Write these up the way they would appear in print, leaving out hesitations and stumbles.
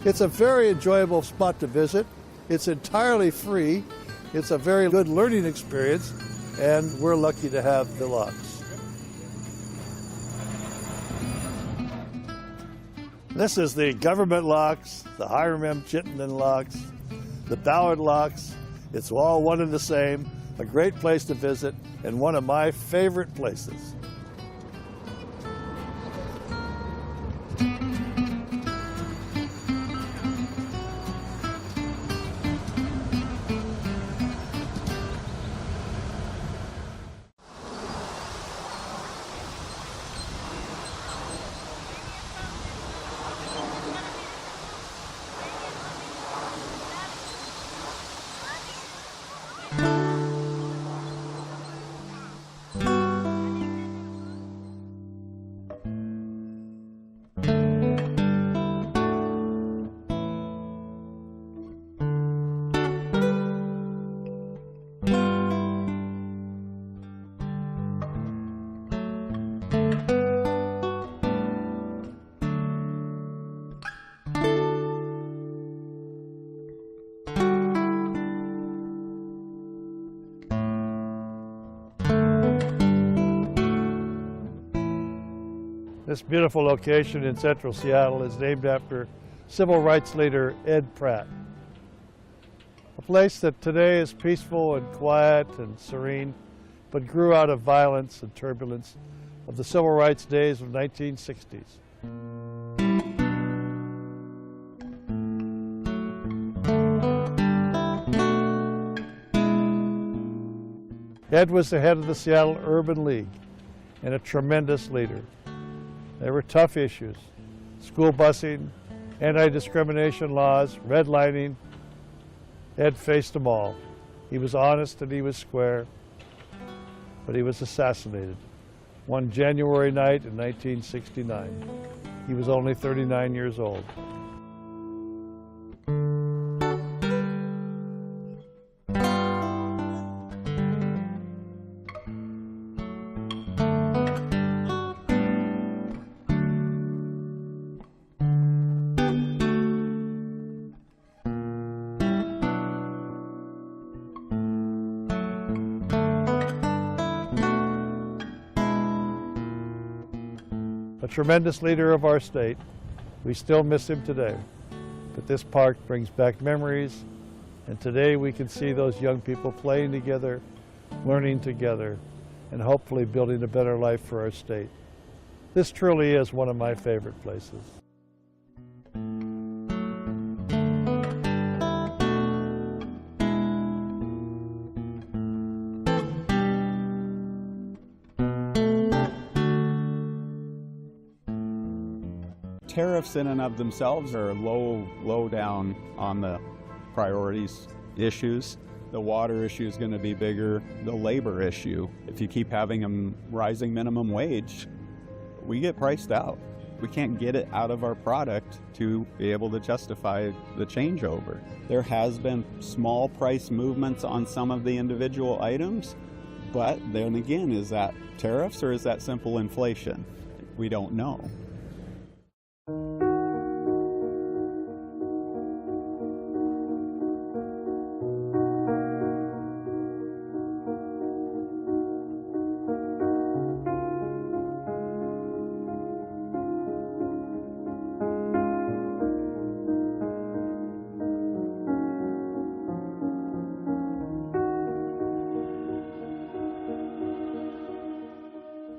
It's a very enjoyable spot to visit. It's entirely free. It's a very good learning experience, and we're lucky to have the locks. This is the government locks, the Hiram M. Chittenden locks, the Ballard locks. It's all one and the same, a great place to visit, and one of my favorite places. This beautiful location in central Seattle is named after civil rights leader Ed Pratt. A place that today is peaceful and quiet and serene, but grew out of violence and turbulence of the civil rights days of the 1960s. Ed was the head of the Seattle Urban League and a tremendous leader. There were tough issues: school busing, anti-discrimination laws, redlining. Ed faced them all. He was honest and he was square, but he was assassinated one January night in 1969. He was only 39 years old. A tremendous leader of our state. We still miss him today. But this park brings back memories, and today we can see those young people playing together, learning together, and hopefully building a better life for our state. This truly is one of my favorite places. Tariffs in and of themselves are low down on the priorities issues. The water issue is going to be bigger. The labor issue, if you keep having a rising minimum wage, we get priced out. We can't get it out of our product to be able to justify the changeover. There has been small price movements on some of the individual items, but then again, is that tariffs or is that simple inflation? We don't know.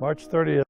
March 30th.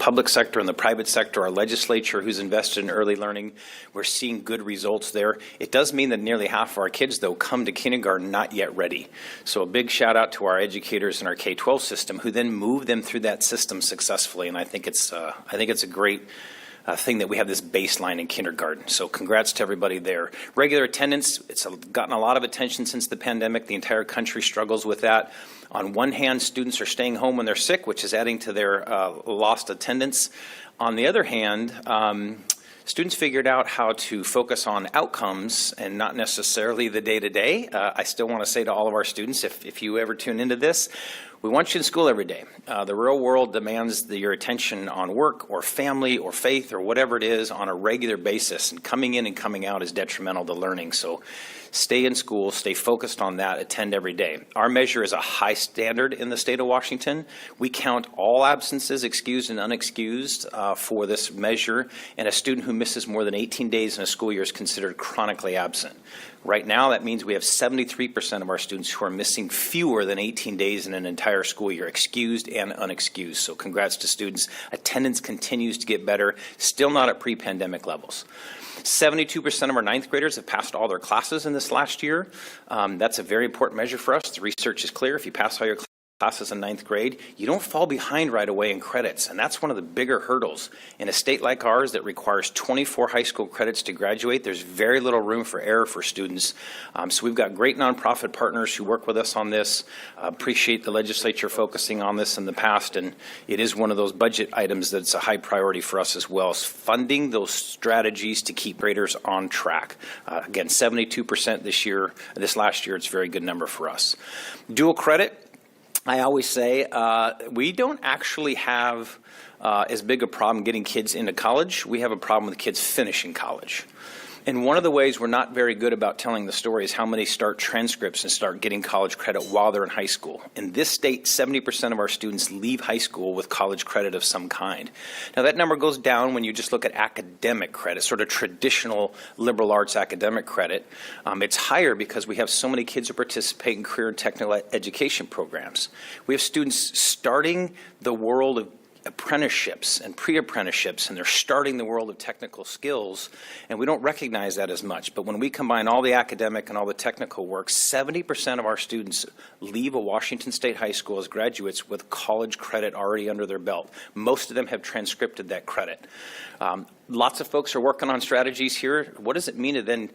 public sector and the private sector, our legislature who's invested in early learning, we're seeing good results there. It does mean that nearly half of our kids, though, come to kindergarten not yet ready. So a big shout out to our educators in our K-12 system who then move them through that system successfully. And I think it's a great thing that we have this baseline in kindergarten. So congrats to everybody there. Regular attendance, it's gotten a lot of attention since the pandemic. The entire country struggles with that. On one hand, students are staying home when they're sick, which is adding to their lost attendance. On the other hand, students figured out how to focus on outcomes and not necessarily the day-to-day. I still want to say to all of our students, if you ever tune into this, we want you in school every day. The real world demands your attention on work or family or faith or whatever it is on a regular basis, and coming in and coming out is detrimental to learning. So stay in school, stay focused on that, attend every day. Our measure is a high standard in the state of Washington. We count all absences, excused and unexcused, for this measure, and a student who misses more than 18 days in a school year is considered chronically absent. Right now, that means we have 73% of our students who are missing fewer than 18 days in an entire school year, excused and unexcused. So congrats to students. Attendance continues to get better, still not at pre-pandemic levels. 72% of our ninth graders have passed all their classes in this last year. That's a very important measure for us. The research is clear. If you pass all your classes in ninth grade, you don't fall behind right away in credits, and that's one of the bigger hurdles. In a state like ours that requires 24 high school credits to graduate, there's very little room for error for students. So we've got great nonprofit partners who work with us on this. Appreciate the legislature focusing on this in the past, and it is one of those budget items that's a high priority for us as well, is funding those strategies to keep graders on track. Again, 72% this last year, it's a very good number for us. Dual credit, I always say we don't actually have as big a problem getting kids into college. We have a problem with kids finishing college. And one of the ways we're not very good about telling the story is how many start transcripts and start getting college credit while they're in high school. In this state, 70% of our students leave high school with college credit of some kind. Now that number goes down when you just look at academic credit, sort of traditional liberal arts academic credit. It's higher because we have so many kids who participate in career and technical education programs. We have students starting the world of apprenticeships and pre-apprenticeships, and they're starting the world of technical skills, and we don't recognize that as much. But when we combine all the academic and all the technical work, 70% of our students leave a Washington State high school as graduates with college credit already under their belt. Most of them have transcripted that credit. Lots of folks are working on strategies here. What does it mean to then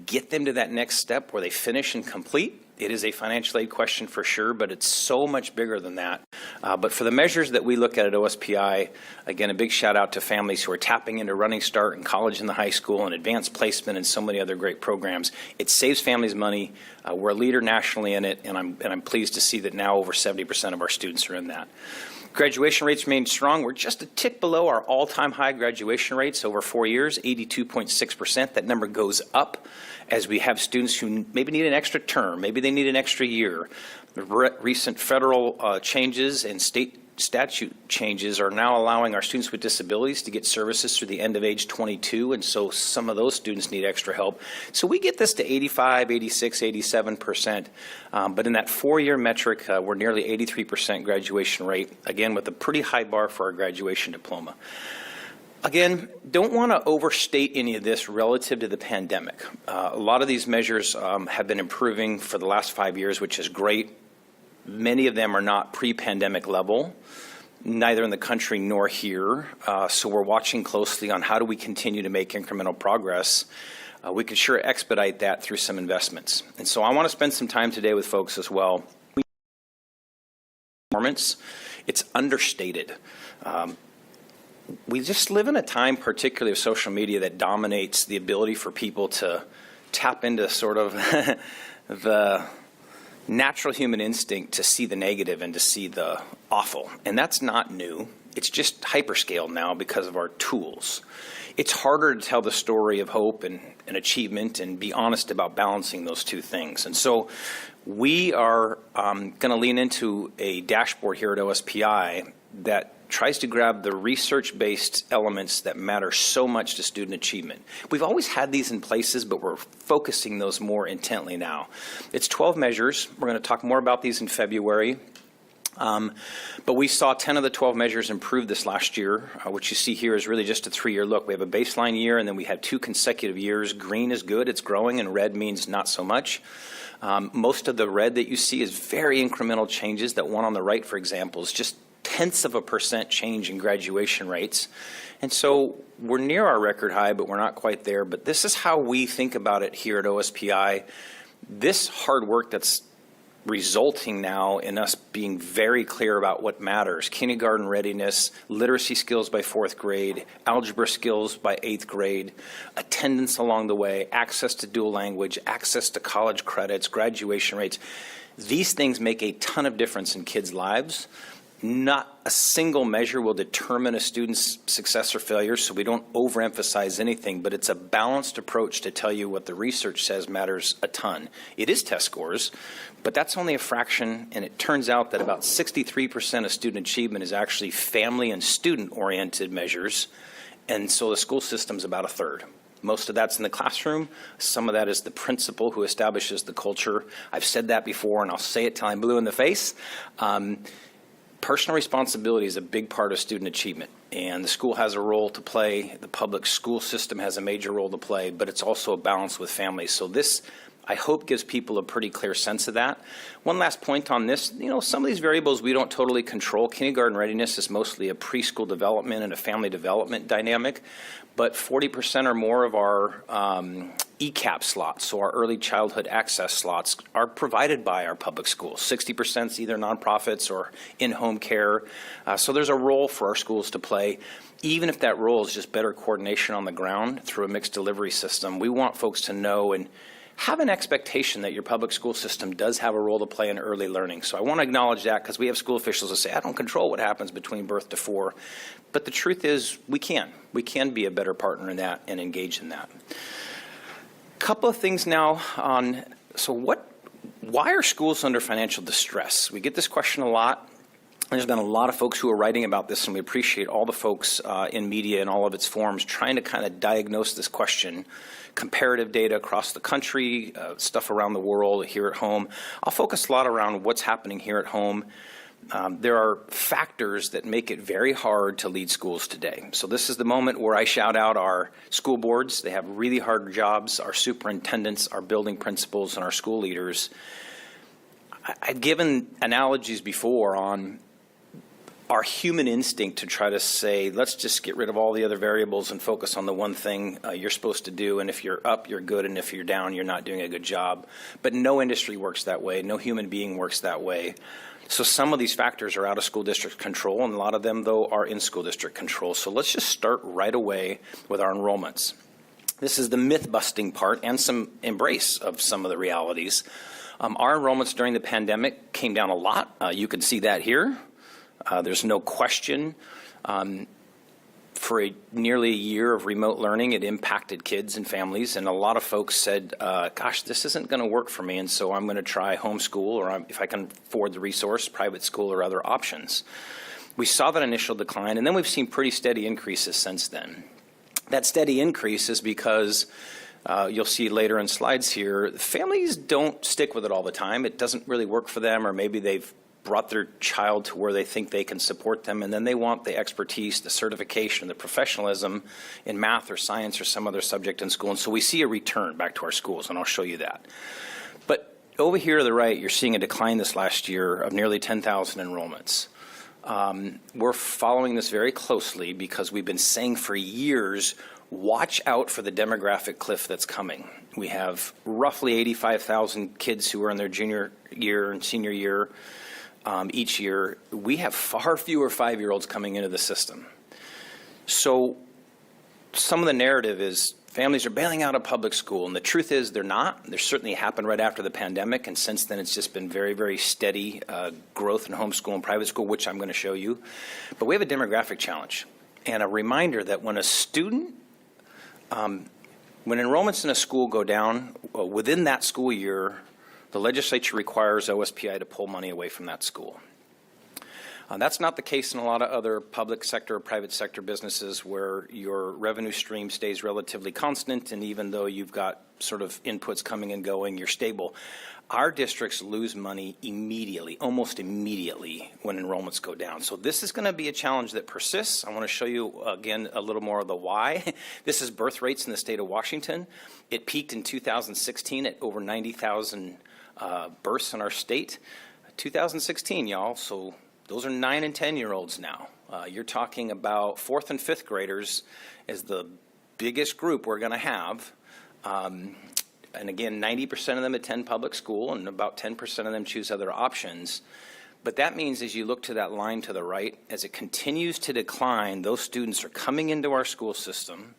get them to that next step where they finish and complete? It is a financial aid question for sure, but it's so much bigger than that. But for the measures that we look at OSPI, again, a big shout out to families who are tapping into Running Start and college in the high school and advanced placement and so many other great programs. It saves families money. We're a leader nationally in it, and I'm pleased to see that now over 70% of our students are in that. Graduation rates remain strong. We're just a tick below our all-time high graduation rates over 4 years, 82.6%. That number goes up as we have students who maybe need an extra term, maybe they need an extra year. The recent federal changes and state statute changes are now allowing our students with disabilities to get services through the end of age 22, and so some of those students need extra help. So we get this to 85, 86, 87%, but in that 4-year metric, we're nearly 83% graduation rate, again with a pretty high bar for our graduation diploma. Again, don't want to overstate any of this relative to the pandemic. A lot of these measures have been improving for the last 5 years, which is great. Many of them are not pre-pandemic level, neither in the country nor here. So we're watching closely on how do we continue to make incremental progress. We could sure expedite that through some investments. And so I want to spend some time today with folks as well. Performance, it's understated. We just live in a time, particularly of social media, that dominates the ability for people to tap into sort of the natural human instinct to see the negative and to see the awful. And that's not new. It's just hyperscaled now because of our tools. It's harder to tell the story of hope and achievement and be honest about balancing those two things. And so we are going to lean into a dashboard here at OSPI that tries to grab the research-based elements that matter so much to student achievement. We've always had these in places, but we're focusing those more intently now. It's 12 measures. We're going to talk more about these in February. But we saw 10 of the 12 measures improve this last year. What you see here is really just a 3-year look. We have a baseline year, and then we have 2 consecutive years. Green is good, it's growing, and red means not so much. Most of the red that you see is very incremental changes. That one on the right, for example, is just 0.1% change in graduation rates. And so we're near our record high, but we're not quite there. But this is how we think about it here at OSPI. This hard work that's resulting now in us being very clear about what matters: kindergarten readiness, literacy skills by 4th grade, algebra skills by 8th grade, attendance along the way, access to dual language, access to college credits, graduation rates. These things make a ton of difference in kids' lives. Not a single measure will determine a student's success or failure, so we don't overemphasize anything, but it's a balanced approach to tell you what the research says matters a ton. It is test scores, but that's only a fraction, and it turns out that about 63% of student achievement is actually family and student-oriented measures, and so the school system's about a third. Most of that's in the classroom. Some of that is the principal who establishes the culture. I've said that before, and I'll say it till I'm blue in the face. Personal responsibility is a big part of student achievement, and the school has a role to play. The public school system has a major role to play, but it's also a balance with families. So this, I hope, gives people a pretty clear sense of that. One last point on this, some of these variables we don't totally control. Kindergarten readiness is mostly a preschool development and a family development dynamic, but 40% or more of our ECAP slots, so our early childhood access slots, are provided by our public schools. 60% is either nonprofits or in-home care. So there's a role for our schools to play. Even if that role is just better coordination on the ground through a mixed delivery system, we want folks to know and have an expectation that your public school system does have a role to play in early learning. So I want to acknowledge that, because we have school officials that say, I don't control what happens between birth to 4. But the truth is, we can. We can be a better partner in that and engage in that. Couple of things now on, why are schools under financial distress? We get this question a lot. There's been a lot of folks who are writing about this, and we appreciate all the folks in media in all of its forms trying to kind of diagnose this question. Comparative data across the country, stuff around the world, here at home. I'll focus a lot around what's happening here at home. There are factors that make it very hard to lead schools today. So this is the moment where I shout out our school boards. They have really hard jobs, our superintendents, our building principals, and our school leaders. I've given analogies before on our human instinct to try to say, let's just get rid of all the other variables and focus on the one thing you're supposed to do, and if you're up, you're good, and if you're down, you're not doing a good job. But no industry works that way. No human being works that way. So some of these factors are out of school district control, and a lot of them, though, are in school district control. So let's just start right away with our enrollments. This is the myth-busting part and some embrace of some of the realities. Our enrollments during the pandemic came down a lot. You can see that here. There's no question. For nearly a year of remote learning, it impacted kids and families, and a lot of folks said, gosh, this isn't going to work for me, and so I'm going to try homeschool, or if I can afford the resource, private school or other options. We saw that initial decline, and then we've seen pretty steady increases since then. That steady increase is because you'll see later in slides here, families don't stick with it all the time. It doesn't really work for them, or maybe they've brought their child to where they think they can support them, and then they want the expertise, the certification, the professionalism in math or science or some other subject in school. And so we see a return back to our schools, and I'll show you that. But over here to the right, you're seeing a decline this last year of nearly 10,000 enrollments. We're following this very closely because we've been saying for years, watch out for the demographic cliff that's coming. We have roughly 85,000 kids who are in their junior year and senior year each year. We have far fewer 5-year-olds coming into the system. So some of the narrative is families are bailing out of public school, and the truth is they're not. There certainly happened right after the pandemic, and since then it's just been very, very steady growth in homeschool and private school, which I'm going to show you. But we have a demographic challenge, and a reminder that when a student when enrollments in a school go down within that school year, the legislature requires OSPI to pull money away from that school. That's not the case in a lot of other public sector or private sector businesses where your revenue stream stays relatively constant, and even though you've got sort of inputs coming and going, you're stable. Our districts lose money immediately, almost immediately, when enrollments go down. So this is going to be a challenge that persists. I want to show you, again, a little more of the why. This is birth rates in the state of Washington. It peaked in 2016 at over 90,000 births in our state. 2016, y'all, so those are 9 and 10-year-olds now. You're talking about 4th and 5th graders as the biggest group we're going to have. And again, 90% of them attend public school, and about 10% of them choose other options. But that means as you look to that line to the right, as it continues to decline, those students are coming into our school system,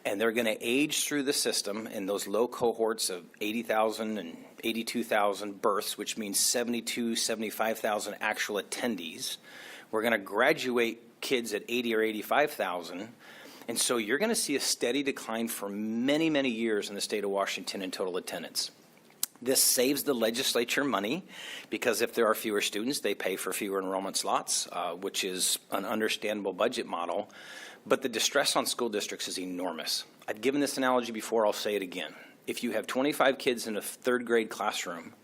and they're going to age through the system in those low cohorts of 80,000 and 82,000 births, which means 72, 75,000 actual attendees. We're going to graduate kids at 80 or 85,000. And so you're going to see a steady decline for many, many years in the state of Washington in total attendance. This saves the legislature money because if there are fewer students, they pay for fewer enrollment slots, which is an understandable budget model. But the distress on school districts is enormous. I've given this analogy before, I'll say it again. If you have 25 kids in a 3rd grade classroom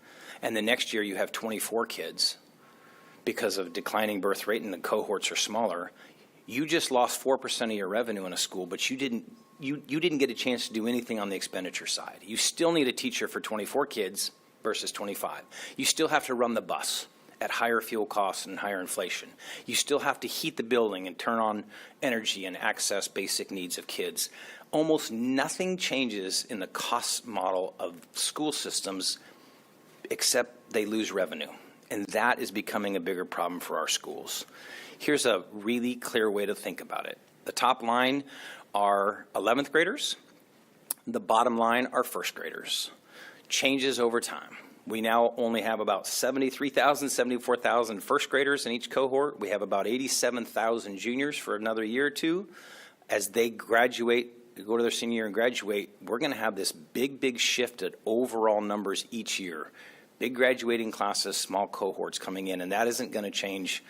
and the next year you have 24 kids because of declining birth rate and the cohorts are smaller, you just lost 4% of your revenue in a school, but you didn't get a chance to do anything on the expenditure side. You still need a teacher for 24 kids versus 25. You still have to run the bus at higher fuel costs and higher inflation. You still have to heat the building and turn on energy and access basic needs of kids. Almost nothing changes in the cost model of school systems except they lose revenue. And that is becoming a bigger problem for our schools. Here's a really clear way to think about it. The top line are 11th graders. The bottom line are 1st graders. Changes over time. We now only have about 73,000, 74,000 1st graders in each cohort. We have about 87,000 juniors for another year or two. As they graduate, go to their senior year and graduate, we're going to have this big, big shift at overall numbers each year. Big graduating classes, small cohorts coming in, and that isn't going to change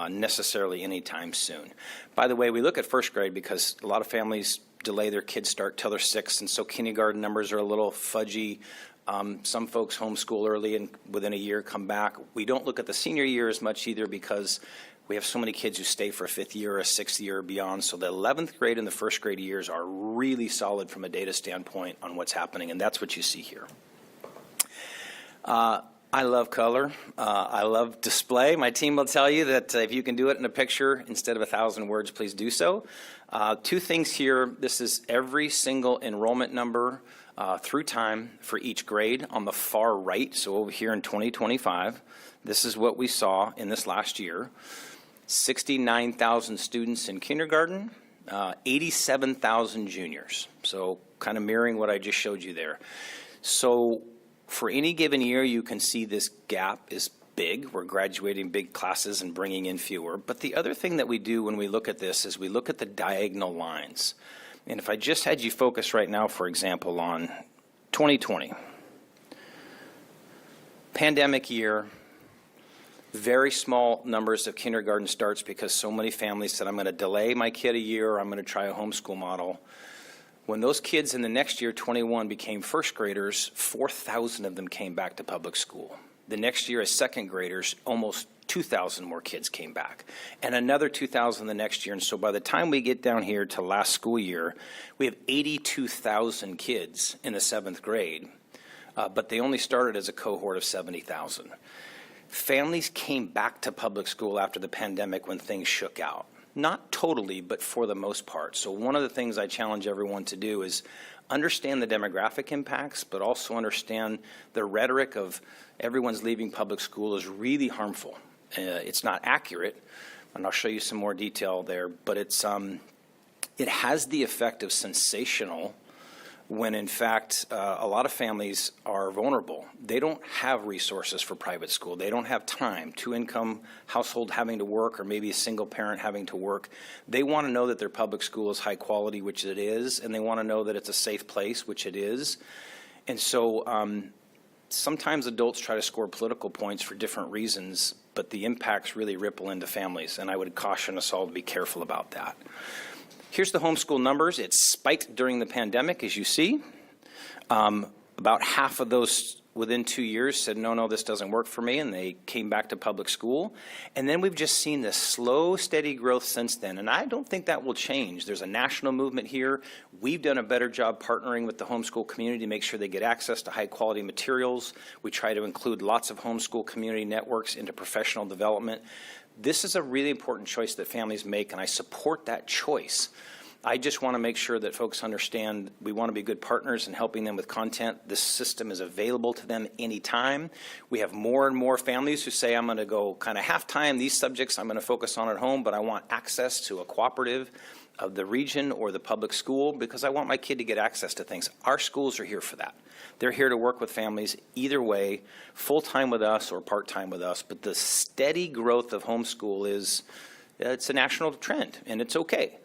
necessarily anytime soon. By the way, we look at 1st grade because a lot of families delay their kids' start till they're 6, and so kindergarten numbers are a little fudgy. Some folks homeschool early and within a year come back. We don't look at the senior year as much either because we have so many kids who stay for a 5th year or a 6th year or beyond. So the 11th grade and the 1st grade years are really solid from a data standpoint on what's happening, and that's what you see here. I love color. I love display. My team will tell you that if you can do it in a picture instead of 1,000 words, please do so. 2 things here. This is every single enrollment number through time for each grade on the far right. So over here in 2025, this is what we saw in this last year. 69,000 students in kindergarten, 87,000 juniors. So kind of mirroring what I just showed you there. So for any given year, you can see this gap is big. We're graduating big classes and bringing in fewer. But the other thing that we do when we look at this is we look at the diagonal lines. And if I just had you focus right now, for example, on 2020, pandemic year, very small numbers of kindergarten starts because so many families said, I'm going to delay my kid a year, or I'm going to try a homeschool model. When those kids in the next year, 21, became 1st graders, 4,000 of them came back to public school. The next year as 2nd graders, almost 2,000 more kids came back, and another 2,000 the next year. And so by the time we get down here to last school year, we have 82,000 kids in the 7th grade, but they only started as a cohort of 70,000. Families came back to public school after the pandemic when things shook out. Not totally, but for the most part. So one of the things I challenge everyone to do is understand the demographic impacts, but also understand the rhetoric of everyone's leaving public school is really harmful. It's not accurate, and I'll show you some more detail there, but it has the effect of sensational when in fact a lot of families are vulnerable. They don't have resources for private school. They don't have time. 2-income household having to work, or maybe a single parent having to work. They want to know that their public school is high quality, which it is, and they want to know that it's a safe place, which it is. And so sometimes adults try to score political points for different reasons, but the impacts really ripple into families, and I would caution us all to be careful about that. Here's the homeschool numbers. It spiked during the pandemic, as you see. About half of those within 2 years said, no, this doesn't work for me, and they came back to public school. And then we've just seen this slow, steady growth since then, and I don't think that will change. There's a national movement here. We've done a better job partnering with the homeschool community to make sure they get access to high-quality materials. We try to include lots of homeschool community networks into professional development. This is a really important choice that families make, and I support that choice. I just want to make sure that folks understand we want to be good partners in helping them with content. This system is available to them anytime. We have more and more families who say, I'm going to go kind of half-time these subjects I'm going to focus on at home, but I want access to a cooperative of the region or the public school because I want my kid to get access to things. Our schools are here for that. They're here to work with families either way, full-time with us or part-time with us, but the steady growth of homeschool it's a national trend, and it's okay.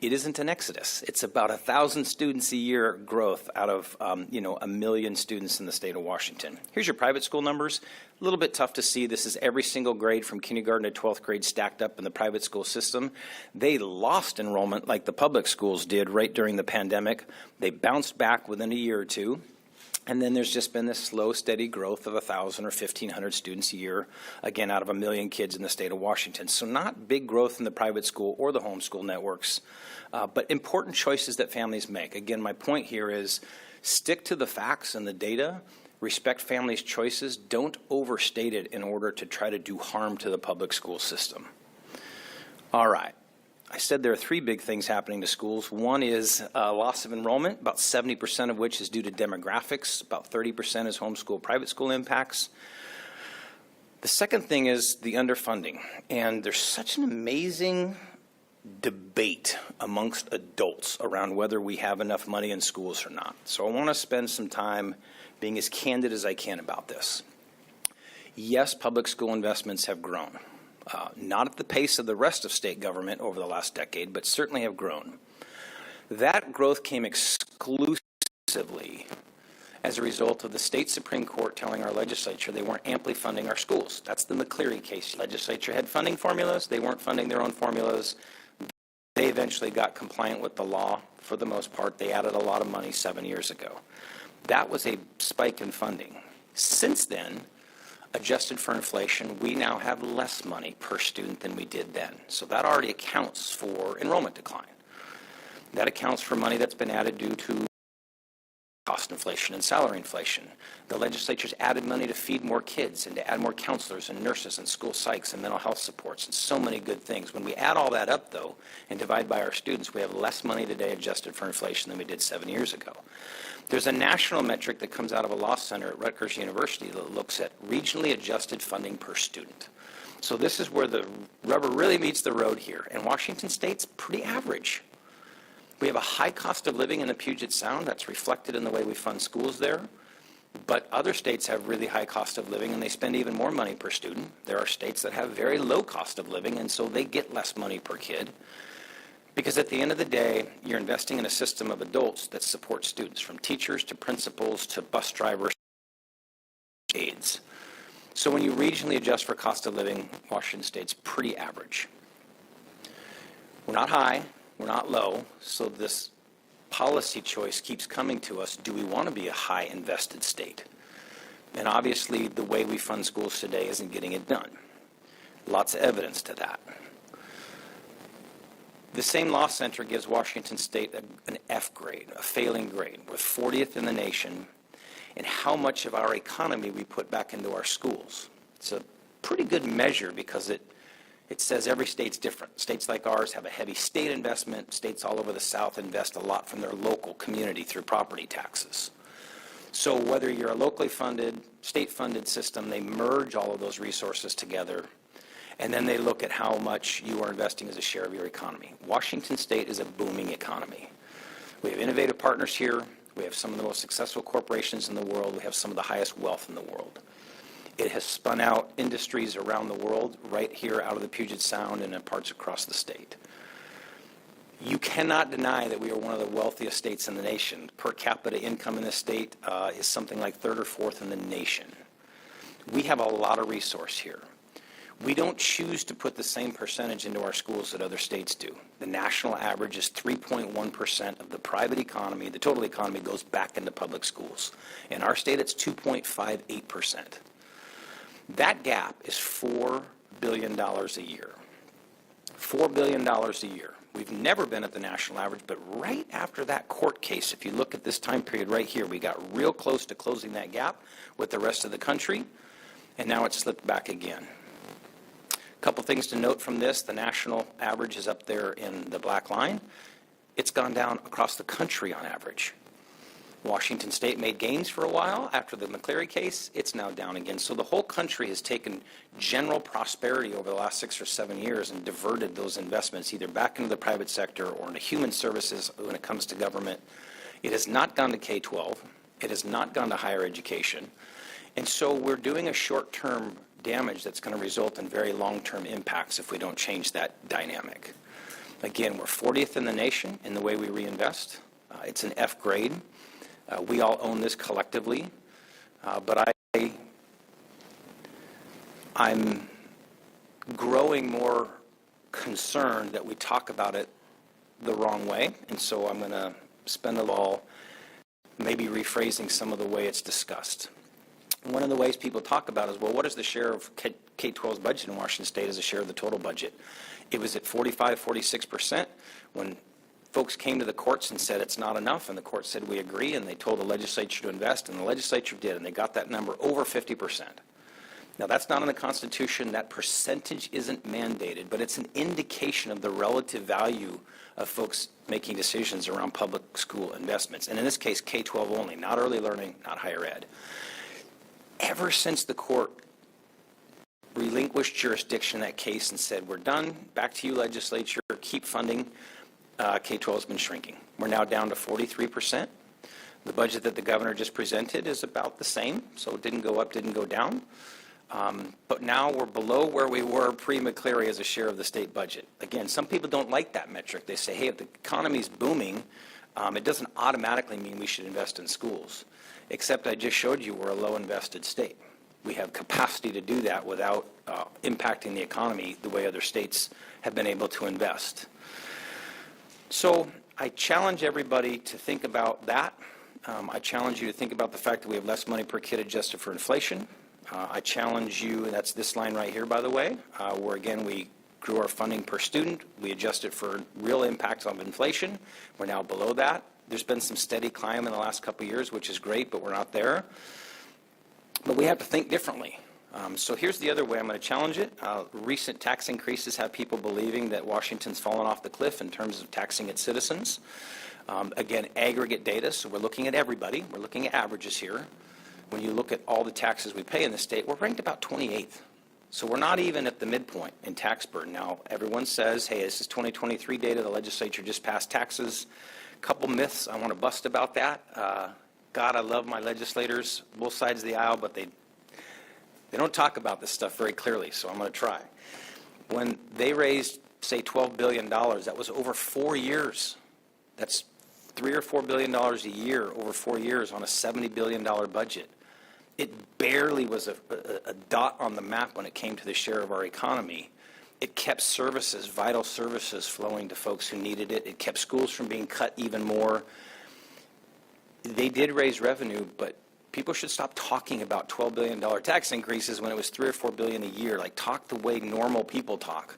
It isn't an exodus. It's about 1,000 students a year growth out of, 1 million students in the state of Washington. Here's your private school numbers. A little bit tough to see. This is every single grade from kindergarten to 12th grade stacked up in the private school system. They lost enrollment like the public schools did right during the pandemic. They bounced back within a year or two. And then there's just been this slow, steady growth of 1,000 or 1,500 students a year, again, out of 1 million kids in the state of Washington. So not big growth in the private school or the homeschool networks, but important choices that families make. Again, my point here is stick to the facts and the data, respect families' choices, don't overstate it in order to try to do harm to the public school system. All right. I said there are 3 big things happening to schools. One is loss of enrollment, about 70% of which is due to demographics. About 30% is homeschool private school impacts. The second thing is the underfunding. And there's such an amazing debate amongst adults around whether we have enough money in schools or not. So I want to spend some time being as candid as I can about this. Yes, public school investments have grown. Not at the pace of the rest of state government over the last decade, but certainly have grown. That growth came exclusively as a result of the state Supreme Court telling our legislature they weren't amply funding our schools. That's the McCleary case. The legislature had funding formulas. They weren't funding their own formulas. They eventually got compliant with the law for the most part. They added a lot of money 7 years ago. That was a spike in funding. Since then, adjusted for inflation, we now have less money per student than we did then. So that already accounts for enrollment decline. That accounts for money that's been added due to cost inflation and salary inflation. The legislature's added money to feed more kids and to add more counselors and nurses and school psychs and mental health supports and so many good things. When we add all that up, though, and divide by our students, we have less money today adjusted for inflation than we did 7 years ago. There's a national metric that comes out of a law center at Rutgers University that looks at regionally adjusted funding per student. So this is where the rubber really meets the road here. And Washington State's pretty average. We have a high cost of living in the Puget Sound. That's reflected in the way we fund schools there. But other states have really high cost of living, and they spend even more money per student. There are states that have very low cost of living, and so they get less money per kid. Because at the end of the day, you're investing in a system of adults that support students, from teachers to principals to bus drivers, aides. So when you regionally adjust for cost of living, Washington State's pretty average. We're not high, we're not low, so this policy choice keeps coming to us. Do we want to be a high invested state? And obviously, the way we fund schools today isn't getting it done. Lots of evidence to that. The same law center gives Washington State an F grade, a failing grade. We're 40th in the nation in how much of our economy we put back into our schools. It's a pretty good measure because it says every state's different. States like ours have a heavy state investment. States all over the South invest a lot from their local community through property taxes. So whether you're a locally funded, state-funded system, they merge all of those resources together, and then they look at how much you are investing as a share of your economy. Washington State is a booming economy. We have innovative partners here. We have some of the most successful corporations in the world. We have some of the highest wealth in the world. It has spun out industries around the world, right here out of the Puget Sound and in parts across the state. You cannot deny that we are one of the wealthiest states in the nation. Per capita income in this state is something like third or fourth in the nation. We have a lot of resource here. We don't choose to put the same percentage into our schools that other states do. The national average is 3.1% of the private economy, the total economy goes back into public schools. In our state, it's 2.58%. That gap is $4 billion a year. $4 billion a year. We've never been at the national average, but right after that court case, if you look at this time period right here, we got real close to closing that gap with the rest of the country, and now it's slipped back again. A couple things to note from this. The national average is up there in the black line. It's gone down across the country on average. Washington State made gains for a while. After the McCleary case, it's now down again. So the whole country has taken general prosperity over the last 6 or 7 years and diverted those investments either back into the private sector or into human services when it comes to government. It has not gone to K-12. It has not gone to higher education. And so we're doing a short-term damage that's going to result in very long-term impacts if we don't change that dynamic. Again, we're 40th in the nation in the way we reinvest. It's an F grade. We all own this collectively, but I'm growing more concerned that we talk about it the wrong way, and so I'm going to spend a while maybe rephrasing some of the way it's discussed. One of the ways people talk about is, well, what is the share of K-12's budget in Washington State as a share of the total budget? It was at 45, 46% when folks came to the courts and said it's not enough, and the court said we agree, and they told the legislature to invest, and the legislature did, and they got that number over 50%. Now, that's not in the Constitution. That percentage isn't mandated, but it's an indication of the relative value of folks making decisions around public school investments, and in this case, K-12 only, not early learning, not higher ed. Ever since the court relinquished jurisdiction in that case and said, we're done, back to you, legislature, keep funding, K-12 has been shrinking. We're now down to 43%. The budget that the governor just presented is about the same, so it didn't go up, didn't go down. But now we're below where we were pre-McCleary as a share of the state budget. Again, some people don't like that metric. They say, hey, if the economy's booming, it doesn't automatically mean we should invest in schools. Except I just showed you we're a low-invested state. We have capacity to do that without impacting the economy the way other states have been able to invest. So I challenge everybody to think about that. I challenge you to think about the fact that we have less money per kid adjusted for inflation. I challenge you, and that's this line right here, by the way, where again we grew our funding per student. We adjusted for real impacts of inflation. We're now below that. There's been some steady climb in the last couple of years, which is great, but we're not there. But we have to think differently. So here's the other way I'm going to challenge it. Recent tax increases have people believing that Washington's fallen off the cliff in terms of taxing its citizens. Again, aggregate data, so we're looking at everybody. We're looking at averages here. When you look at all the taxes we pay in the state, we're ranked about 28th. So we're not even at the midpoint in tax burden. Now, everyone says, hey, this is 2023 data. The legislature just passed taxes. A couple myths I want to bust about that. God, I love my legislators, both sides of the aisle, but they don't talk about this stuff very clearly, so I'm going to try. When they raised, say, $12 billion, that was over 4 years. That's $3 or $4 billion a year over 4 years on a $70 billion budget. It barely was a dot on the map when it came to the share of our economy. It kept services, vital services, flowing to folks who needed it. It kept schools from being cut even more. They did raise revenue, but people should stop talking about $12 billion tax increases when it was $3 or $4 billion a year. Like, talk the way normal people talk.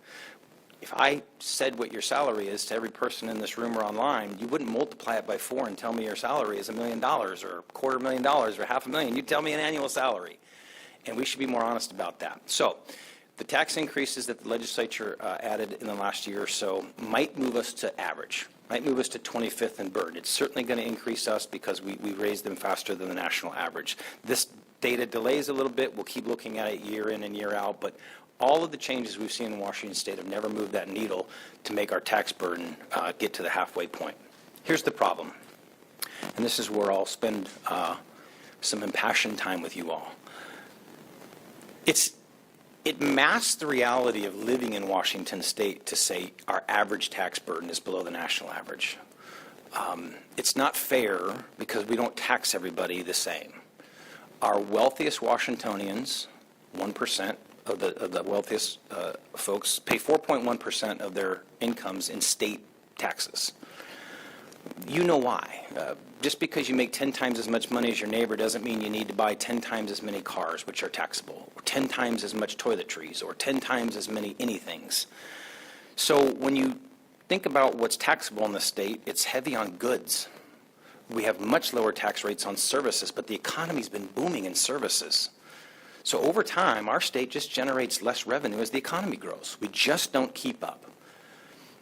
If I said what your salary is to every person in this room or online, you wouldn't multiply it by 4 and tell me your salary is $1 million or $250,000 or $500,000. You'd tell me an annual salary. And we should be more honest about that. So the tax increases that the legislature added in the last year or so might move us to average, might move us to 25th in burden. It's certainly going to increase us because we raised them faster than the national average. This data delays a little bit. We'll keep looking at it year in and year out, but all of the changes we've seen in Washington State have never moved that needle to make our tax burden get to the halfway point. Here's the problem, and this is where I'll spend some impassioned time with you all. It's It masks the reality of living in Washington State to say our average tax burden is below the national average. It's not fair because we don't tax everybody the same. Our wealthiest Washingtonians, 1% of the wealthiest folks, pay 4.1% of their incomes in state taxes. You know why. Just because you make 10 times as much money as your neighbor doesn't mean you need to buy 10 times as many cars, which are taxable, or 10 times as much toiletries, or 10 times as many anythings. So when you think about what's taxable in the state, it's heavy on goods. We have much lower tax rates on services, but the economy's been booming in services. So over time, our state just generates less revenue as the economy grows. We just don't keep up.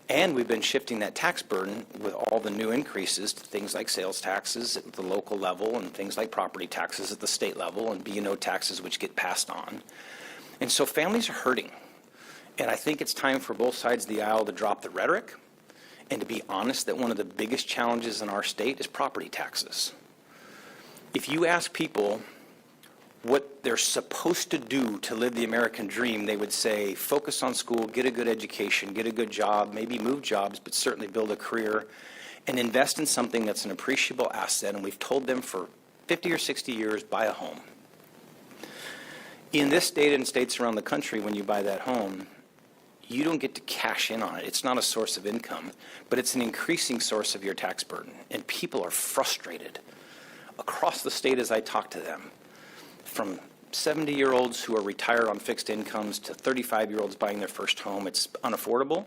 And we've been shifting that tax burden with all the new increases to things like sales taxes at the local level and things like property taxes at the state level and B&O taxes which get passed on. And so families are hurting. And I think it's time for both sides of the aisle to drop the rhetoric and to be honest that one of the biggest challenges in our state is property taxes. If you ask people what they're supposed to do to live the American dream, they would say focus on school, get a good education, get a good job, maybe move jobs, but certainly build a career and invest in something that's an appreciable asset. And we've told them for 50 or 60 years, buy a home. In this state and states around the country, when you buy that home, you don't get to cash in on it. It's not a source of income, but it's an increasing source of your tax burden. And people are frustrated across the state as I talk to them, from 70-year-olds who are retired on fixed incomes to 35-year-olds buying their first home. It's unaffordable.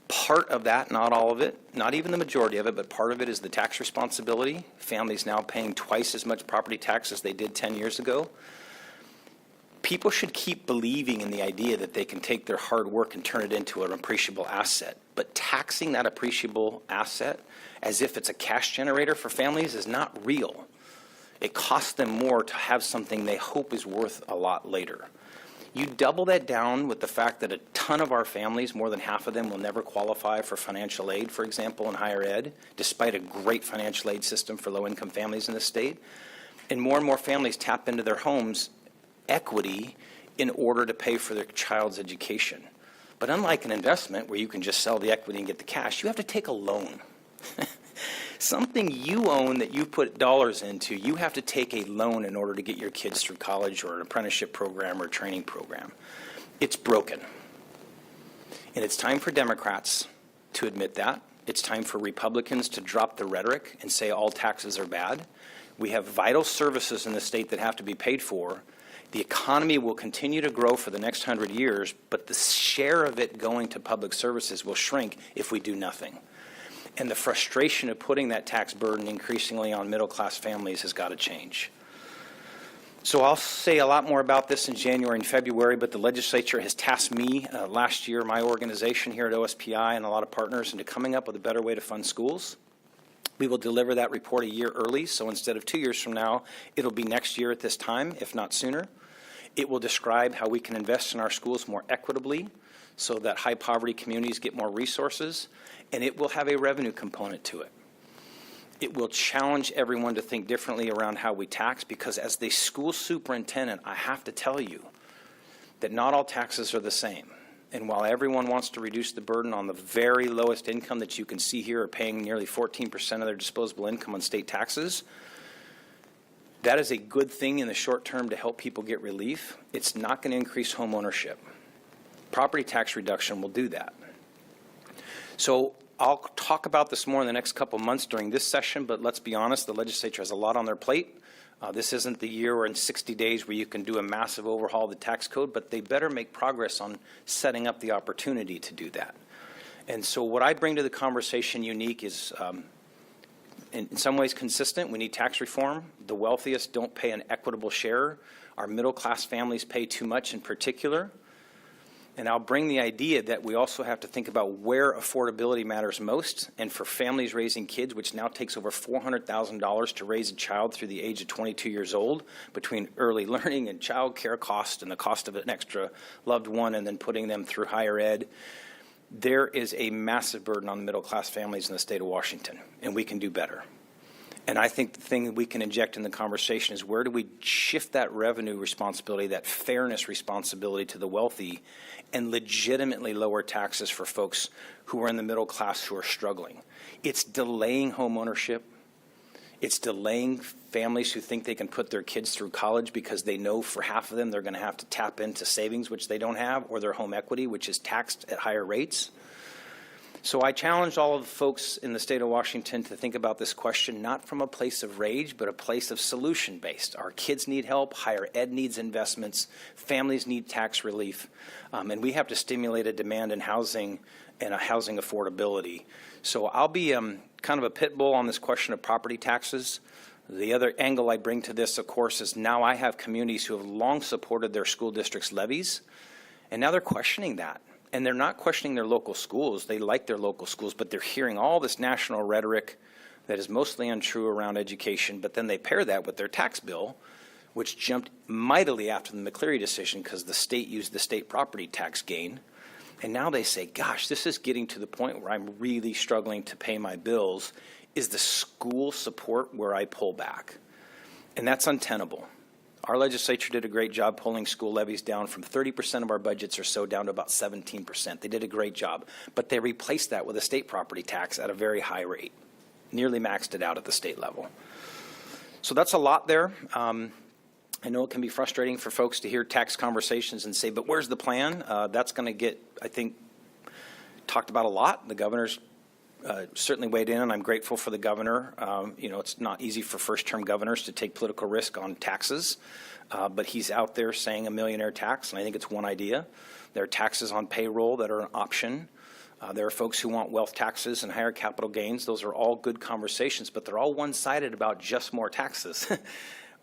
Part of that, not all of it, not even the majority of it, but part of it is the tax responsibility. Families now paying twice as much property tax as they did 10 years ago. People should keep believing in the idea that they can take their hard work and turn it into an appreciable asset. But taxing that appreciable asset as if it's a cash generator for families is not real. It costs them more to have something they hope is worth a lot later. You double that down with the fact that a ton of our families, more than half of them, will never qualify for financial aid, for example, in higher ed, despite a great financial aid system for low-income families in the state. And more families tap into their homes equity in order to pay for their child's education. But unlike an investment where you can just sell the equity and get the cash, you have to take a loan. Something you own that you put dollars into, you have to take a loan in order to get your kids through college or an apprenticeship program or a training program. It's broken. And it's time for Democrats to admit that. It's time for Republicans to drop the rhetoric and say all taxes are bad. We have vital services in the state that have to be paid for. The economy will continue to grow for the next 100 years, but the share of it going to public services will shrink if we do nothing. And the frustration of putting that tax burden increasingly on middle-class families has got to change. So I'll say a lot more about this in January and February, but the legislature has tasked me last year, my organization here at OSPI and a lot of partners, into coming up with a better way to fund schools. We will deliver that report a year early, so instead of 2 years from now, it'll be next year at this time, if not sooner. It will describe how we can invest in our schools more equitably so that high-poverty communities get more resources, and it will have a revenue component to it. It will challenge everyone to think differently around how we tax, because as the school superintendent, I have to tell you that not all taxes are the same. And while everyone wants to reduce the burden on the very lowest income that you can see here are paying nearly 14% of their disposable income on state taxes, that is a good thing in the short term to help people get relief. It's not going to increase home ownership. Property tax reduction will do that. So I'll talk about this more in the next couple months during this session, but let's be honest, the legislature has a lot on their plate. This isn't the year or in 60 days where you can do a massive overhaul of the tax code, but they better make progress on setting up the opportunity to do that. And so what I bring to the conversation unique is in some ways consistent. We need tax reform. The wealthiest don't pay an equitable share. Our middle-class families pay too much in particular. And I'll bring the idea that we also have to think about where affordability matters most. And for families raising kids, which now takes over $400,000 to raise a child through the age of 22 years old, between early learning and child care cost and the cost of an extra loved one and then putting them through higher ed, there is a massive burden on middle-class families in the state of Washington, and we can do better. And I think the thing that we can inject in the conversation is where do we shift that revenue responsibility, that fairness responsibility to the wealthy, and legitimately lower taxes for folks who are in the middle class who are struggling. It's delaying home ownership. It's delaying families who think they can put their kids through college because they know for half of them they're going to have to tap into savings, which they don't have, or their home equity, which is taxed at higher rates. So I challenge all of the folks in the state of Washington to think about this question not from a place of rage, but a place of solution-based. Our kids need help, higher ed needs investments, families need tax relief, and we have to stimulate a demand in housing and a housing affordability. So I'll be kind of a pit bull on this question of property taxes. The other angle I bring to this, of course, is now I have communities who have long supported their school district's levies, and now they're questioning that. And they're not questioning their local schools. They like their local schools, but they're hearing all this national rhetoric that is mostly untrue around education, but then they pair that with their tax bill, which jumped mightily after the McCleary decision because the state used the state property tax gain. And now they say, gosh, this is getting to the point where I'm really struggling to pay my bills. Is the school support where I pull back? And that's untenable. Our legislature did a great job pulling school levies down from 30% of our budgets or so down to about 17%. They did a great job, but they replaced that with a state property tax at a very high rate, nearly maxed it out at the state level. So that's a lot there. I know it can be frustrating for folks to hear tax conversations and say, but where's the plan? That's going to get, I think, talked about a lot. The governor's certainly weighed in, and I'm grateful for the governor. You know, it's not easy for first-term governors to take political risk on taxes, but he's out there saying a millionaire tax, and I think it's one idea. There are taxes on payroll that are an option. There are folks who want wealth taxes and higher capital gains. Those are all good conversations, but they're all one-sided about just more taxes.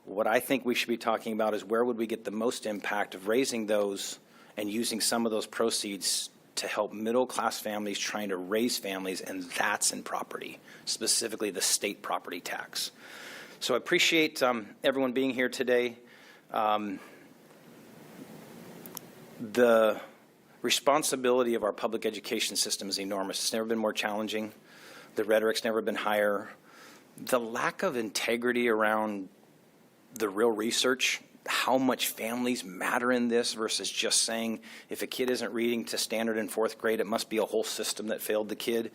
What I think we should be talking about is where would we get the most impact of raising those and using some of those proceeds to help middle-class families trying to raise families, and that's in property, specifically the state property tax. So I appreciate everyone being here today. The responsibility of our public education system is enormous. It's never been more challenging. The rhetoric's never been higher. The lack of integrity around the real research, how much families matter in this versus just saying if a kid isn't reading to standard in fourth grade, it must be a whole system that failed the kid.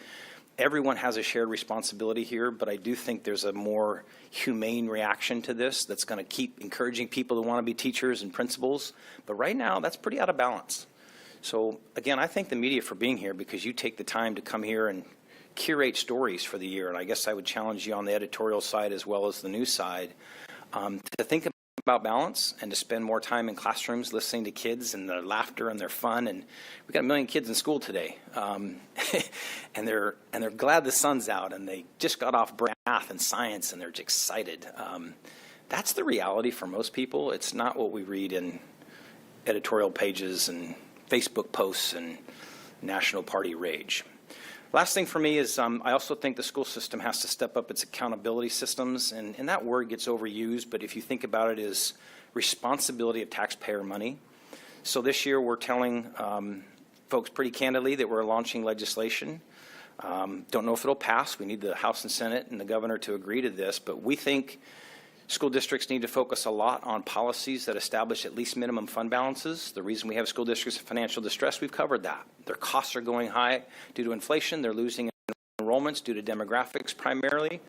Everyone has a shared responsibility here, but I do think there's a more humane reaction to this that's going to keep encouraging people to want to be teachers and principals. But right now, that's pretty out of balance. So again, I thank the media for being here because you take the time to come here and curate stories for the year. And I guess I would challenge you on the editorial side as well as the news side to think about balance and to spend more time in classrooms listening to kids and their laughter and their fun. And we got 1 million kids in school today, and they're glad the sun's out, and they just got off math and science, and they're just excited. That's the reality for most people. It's not what we read in editorial pages and Facebook posts and national party rage. Last thing for me is I also think the school system has to step up its accountability systems, and that word gets overused, but if you think about it as responsibility of taxpayer money. So this year we're telling folks pretty candidly that we're launching legislation. Don't know if it'll pass. We need the House and Senate and the governor to agree to this, but we think school districts need to focus a lot on policies that establish at least minimum fund balances. The reason we have school districts in financial distress, we've covered that. Their costs are going high due to inflation. They're losing enrollments due to demographics primarily.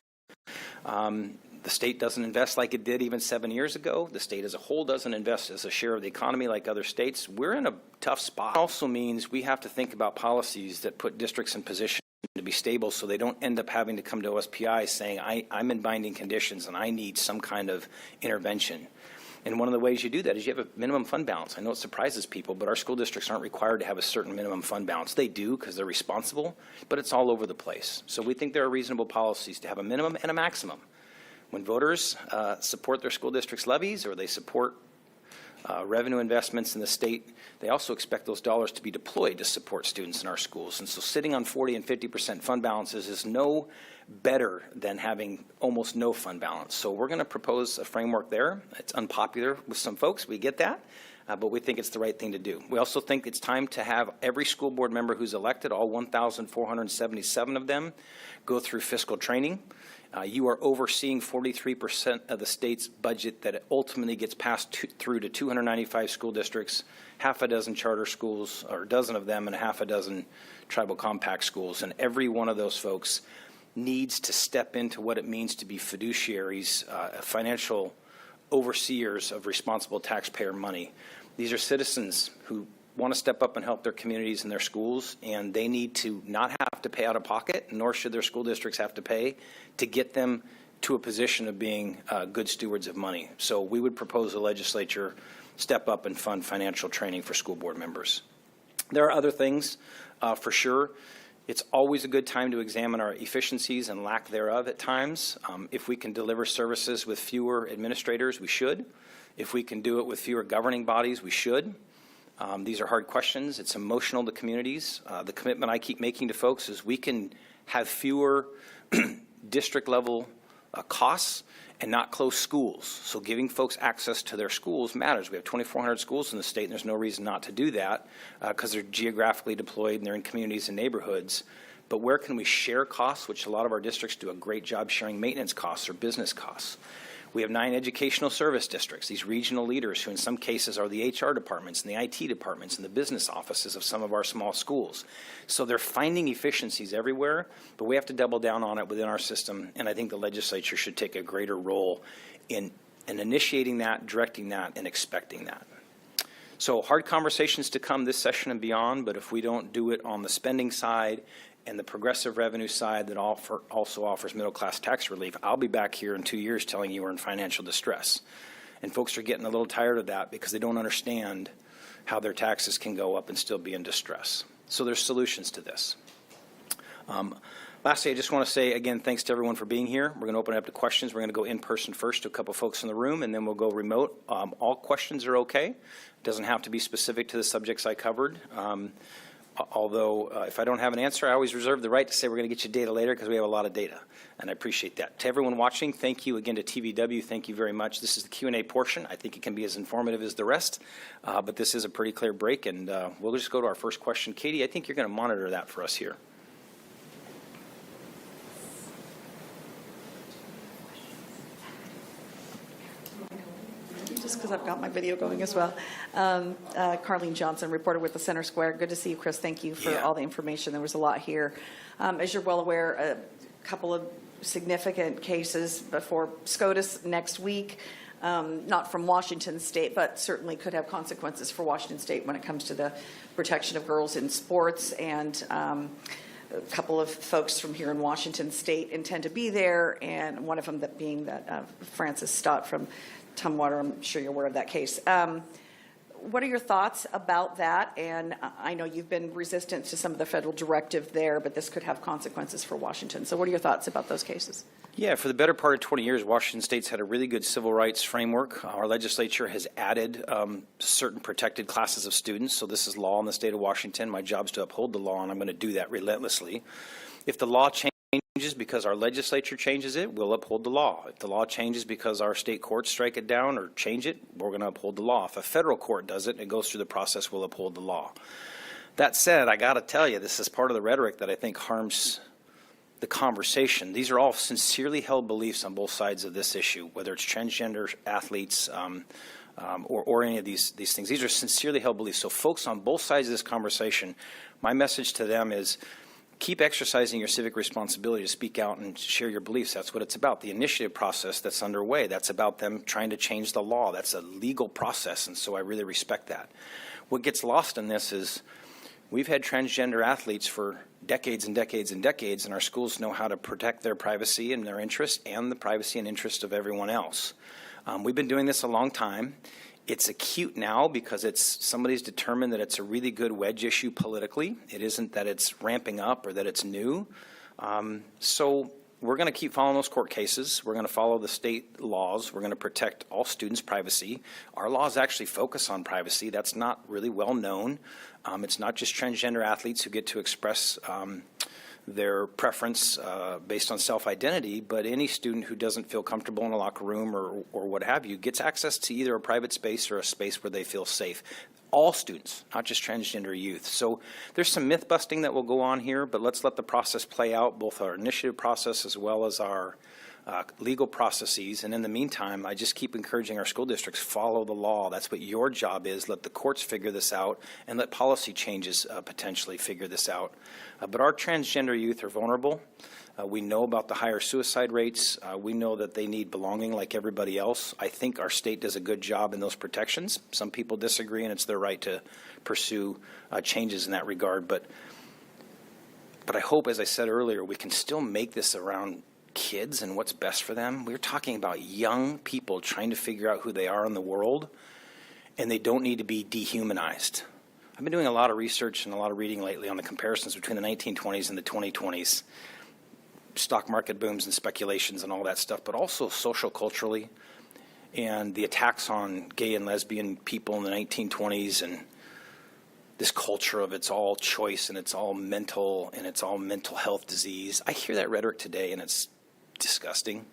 The state doesn't invest like it did even 7 years ago. The state as a whole doesn't invest as a share of the economy like other states. We're in a tough spot. It also means we have to think about policies that put districts in position to be stable so they don't end up having to come to OSPI saying, I'm in binding conditions and I need some kind of intervention. And one of the ways you do that is you have a minimum fund balance. I know it surprises people, but our school districts aren't required to have a certain minimum fund balance. They do because they're responsible, but it's all over the place. So we think there are reasonable policies to have a minimum and a maximum. When voters support their school district's levies or they support revenue investments in the state, they also expect those dollars to be deployed to support students in our schools. And so sitting on 40 and 50% fund balances is no better than having almost no fund balance. So we're going to propose a framework there. It's unpopular with some folks. We get that. but we think it's the right thing to do. We also think it's time to have every school board member who's elected, all 1,477 of them, go through fiscal training. You are overseeing 43% of the state's budget that ultimately gets passed through to 295 school districts, half a dozen charter schools, or a dozen of them, and a half a dozen tribal compact schools. And every one of those folks needs to step into what it means to be fiduciaries, financial overseers of responsible taxpayer money. These are citizens who want to step up and help their communities and their schools, and they need to not have to pay out of pocket, nor should their school districts have to pay, to get them to a position of being good stewards of money. So we would propose the legislature step up and fund financial training for school board members. There are other things for sure. It's always a good time to examine our efficiencies and lack thereof at times. If we can deliver services with fewer administrators, we should. If we can do it with fewer governing bodies, we should. These are hard questions. It's emotional to communities. The commitment I keep making to folks is we can have fewer district level costs and not close schools. So giving folks access to their schools matters. We have 2,400 schools in the state, and there's no reason not to do that because they're geographically deployed and they're in communities and neighborhoods. But where can we share costs, which a lot of our districts do a great job sharing maintenance costs or business costs. We have 9 educational service districts, these regional leaders who in some cases are the HR departments and the IT departments and the business offices of some of our small schools. So they're finding efficiencies everywhere, but we have to double down on it within our system, and I think the legislature should take a greater role in initiating that, directing that, and expecting that. So hard conversations to come this session and beyond, but if we don't do it on the spending side and the progressive revenue side that also offers middle-class tax relief, I'll be back here in 2 years telling you we're in financial distress. And folks are getting a little tired of that because they don't understand how their taxes can go up and still be in distress. So there's solutions to this. Lastly, I just want to say, again, thanks to everyone for being here. We're going to open it up to questions. We're going to go in person first to a couple folks in the room, and then we'll go remote. All questions are okay. It doesn't have to be specific to the subjects I covered. Although if I don't have an answer, I always reserve the right to say we're going to get you data later because we have a lot of data, and I appreciate that. To everyone watching, thank you again to TVW. Thank you very much. This is the Q&A portion. I think it can be as informative as the rest, but this is a pretty clear break, and we'll just go to our first question. Katie, I think you're going to monitor that for us here. Just because I've got my video going as well. Carlene Johnson, reporter with the Center Square. Good to see you, Chris. Thank you for all the information. There was a lot here. As you're well aware, a couple of significant cases before SCOTUS next week, not from Washington State, but certainly could have consequences for Washington State when it comes to the protection of girls in sports. And a couple of folks from here in Washington State intend to be there, and one of them that being that Frances Stott from Tumwater. I'm sure you're aware of that case. What are your thoughts about that? And I know you've been resistant to some of the federal directive there, but this could have consequences for Washington. So what are your thoughts about those cases? Yeah, for the better part of 20 years, Washington State's had a really good civil rights framework. Our legislature has added certain protected classes of students. So this is law in the state of Washington. My job is to uphold the law, and I'm going to do that relentlessly. If the law changes because our legislature changes it, we'll uphold the law. If the law changes because our state courts strike it down or change it, we're going to uphold the law. If a federal court does it and it goes through the process, we'll uphold the law. That said, I got to tell you, this is part of the rhetoric that I think harms the conversation. These are all sincerely held beliefs on both sides of this issue, whether it's transgender athletes or any of these things. These are sincerely held beliefs. So folks on both sides of this conversation, my message to them is, keep exercising your civic responsibility to speak out and share your beliefs. That's what it's about. The initiative process that's underway, that's about them trying to change the law. That's a legal process, and so I really respect that. What gets lost in this is we've had transgender athletes for decades and decades and decades, and our schools know how to protect their privacy and their interests and the privacy and interests of everyone else. We've been doing this a long time. It's acute now because somebody's determined that it's a really good wedge issue politically. It isn't that it's ramping up or that it's new. So we're going to keep following those court cases. We're going to follow the state laws. We're going to protect all students' privacy. Our laws actually focus on privacy. That's not really well known. It's not just transgender athletes who get to express their preference based on self-identity, but any student who doesn't feel comfortable in a locker room or what have you gets access to either a private space or a space where they feel safe. All students, not just transgender youth. So there's some myth busting that will go on here, but let's let the process play out, both our initiative process as well as our legal processes. And in the meantime, I just keep encouraging our school districts, follow the law. That's what your job is. Let the courts figure this out, and let policy changes potentially figure this out. But our transgender youth are vulnerable. We know about the higher suicide rates. We know that they need belonging like everybody else. I think our state does a good job in those protections. Some people disagree, and it's their right to pursue changes in that regard. But I hope, as I said earlier, we can still make this around kids and what's best for them. We're talking about young people trying to figure out who they are in the world, and they don't need to be dehumanized. I've been doing a lot of research and a lot of reading lately on the comparisons between the 1920s and the 2020s, stock market booms and speculations and all that stuff, but also social culturally, and the attacks on gay and lesbian people in the 1920s, and this culture of it's all choice and it's all mental health disease. I hear that rhetoric today, and it's disgusting.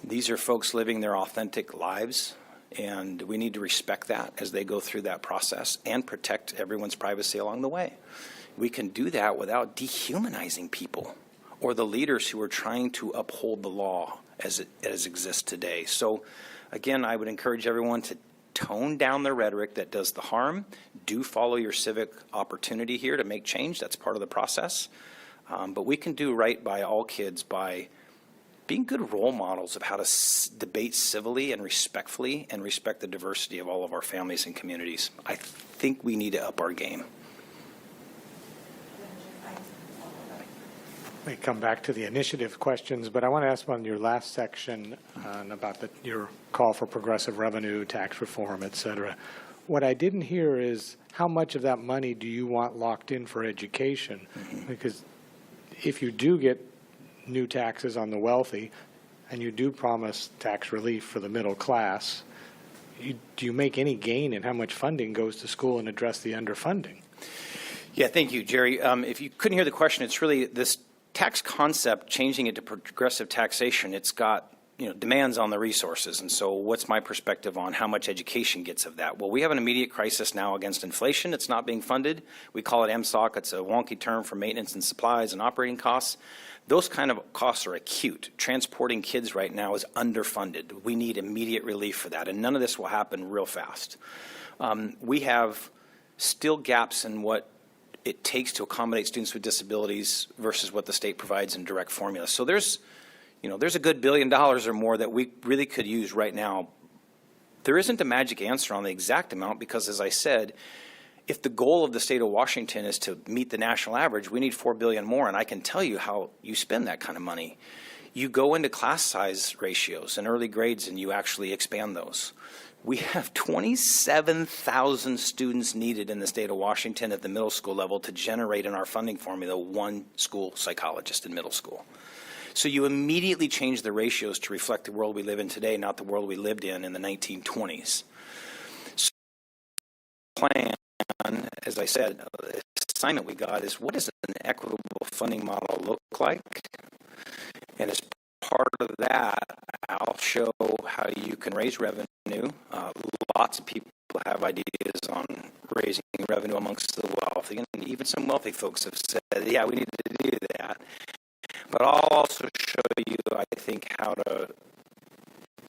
These are folks living their authentic lives, and we need to respect that as they go through that process and protect everyone's privacy along the way. We can do that without dehumanizing people or the leaders who are trying to uphold the law as it exists today. So again, I would encourage everyone to tone down the rhetoric that does the harm. Do follow your civic opportunity here to make change. That's part of the process. But we can do right by all kids by being good role models of how to debate civilly and respectfully and respect the diversity of all of our families and communities. I think we need to up our game. We come back to the initiative questions, but I want to ask on your last section about your call for progressive revenue, tax reform, et cetera. What I didn't hear is how much of that money do you want locked in for education? Mm-hmm. Because if you do get new taxes on the wealthy and you do promise tax relief for the middle class, do you make any gain in how much funding goes to school and address the underfunding? Yeah, thank you, Jerry. If you couldn't hear the question, it's really this tax concept, changing it to progressive taxation. It's got demands on the resources. And so what's my perspective on how much education gets of that? Well, we have an immediate crisis now against inflation. It's not being funded. We call it MSOC. It's a wonky term for maintenance and supplies and operating costs. Those kind of costs are acute. Transporting kids right now is underfunded. We need immediate relief for that, and none of this will happen real fast. We have still gaps in what it takes to accommodate students with disabilities versus what the state provides in direct formula. So there's a good $1 billion or more that we really could use right now. There isn't a magic answer on the exact amount because, as I said, if the goal of the state of Washington is to meet the national average, we need $4 billion more, and I can tell you how you spend that kind of money. You go into class size ratios and early grades and you actually expand those. We have 27,000 students needed in the state of Washington at the middle school level to generate in our funding formula one school psychologist in middle school. So you immediately change the ratios to reflect the world we live in today, not the world we lived in the 1920s. So the plan, as I said, the assignment we got is, what does an equitable funding model look like? And as part of that, I'll show how you can raise revenue. Lots of people have ideas on raising revenue amongst the wealthy, and even some wealthy folks have said, yeah, we need to do that. But I'll also show you, I think, how to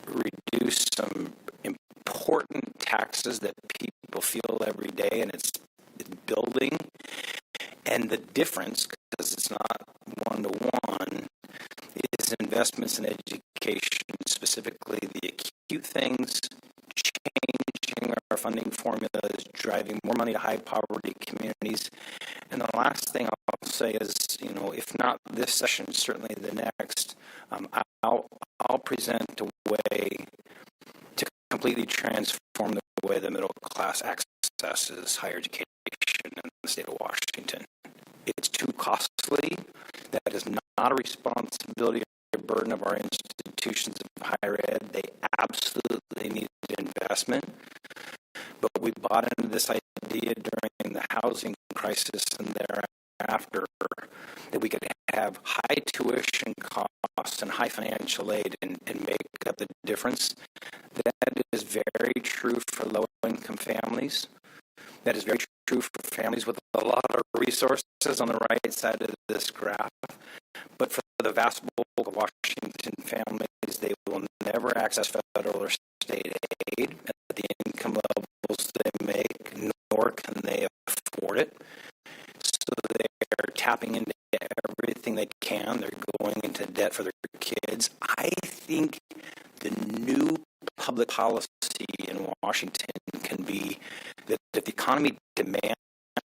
reduce some important taxes that people feel every day, and it's building. And the difference, because it's not one-to-one, is investments in education, specifically the acute things, changing our funding formulas, driving more money to high-poverty communities. And the last thing I'll say is, if not this session, certainly the next, I'll present a way to completely transform the way the middle class accesses higher education in the state of Washington. It's too costly. That is not a responsibility or burden of our institutions of higher ed. They absolutely need investment. But we bought into this idea during the housing crisis and thereafter. after, that we could have high tuition costs and high financial aid and make up the difference. That is very true for low-income families. That is very true for families with a lot of resources on the right side of this graph. But for the vast bulk of Washington families, they will never access federal or state aid at the income levels they make, nor can they afford it. So they're tapping into everything they can. They're going into debt for their kids. I think the new public policy in Washington can be that if the economy demands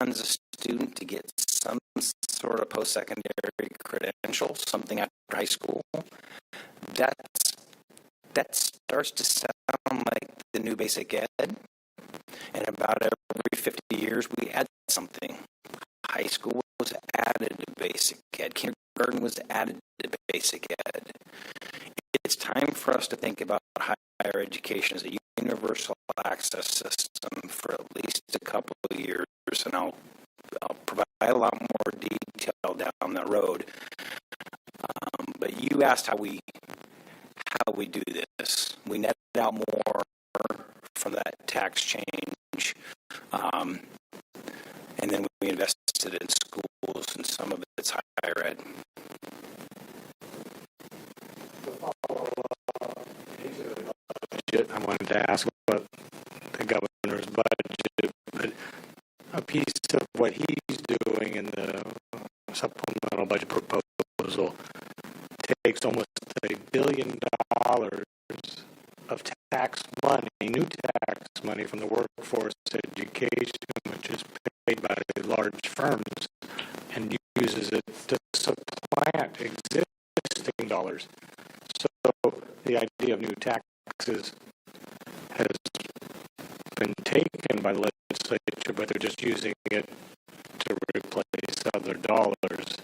a student to get some sort of post-secondary credential, something after high school, that starts to sound like the new basic ed. And about every 50 years, we add something. High school was added to basic ed. Kindergarten was added to basic ed. It's time for us to think about higher education as a universal access system for at least a couple of years, and I'll provide a lot more detail down the road. But you asked how we do this. We net out more from that tax change, and then we invested in schools, and some of it's higher ed. I wanted to ask about the governor's budget, but a piece of what he's doing in the supplemental budget proposal takes almost $1 billion of tax money, new tax money from the workforce education, which is paid by large firms, and uses it to supplant existing dollars. So the idea of new taxes has been taken by the legislature, but they're just using it to replace other dollars.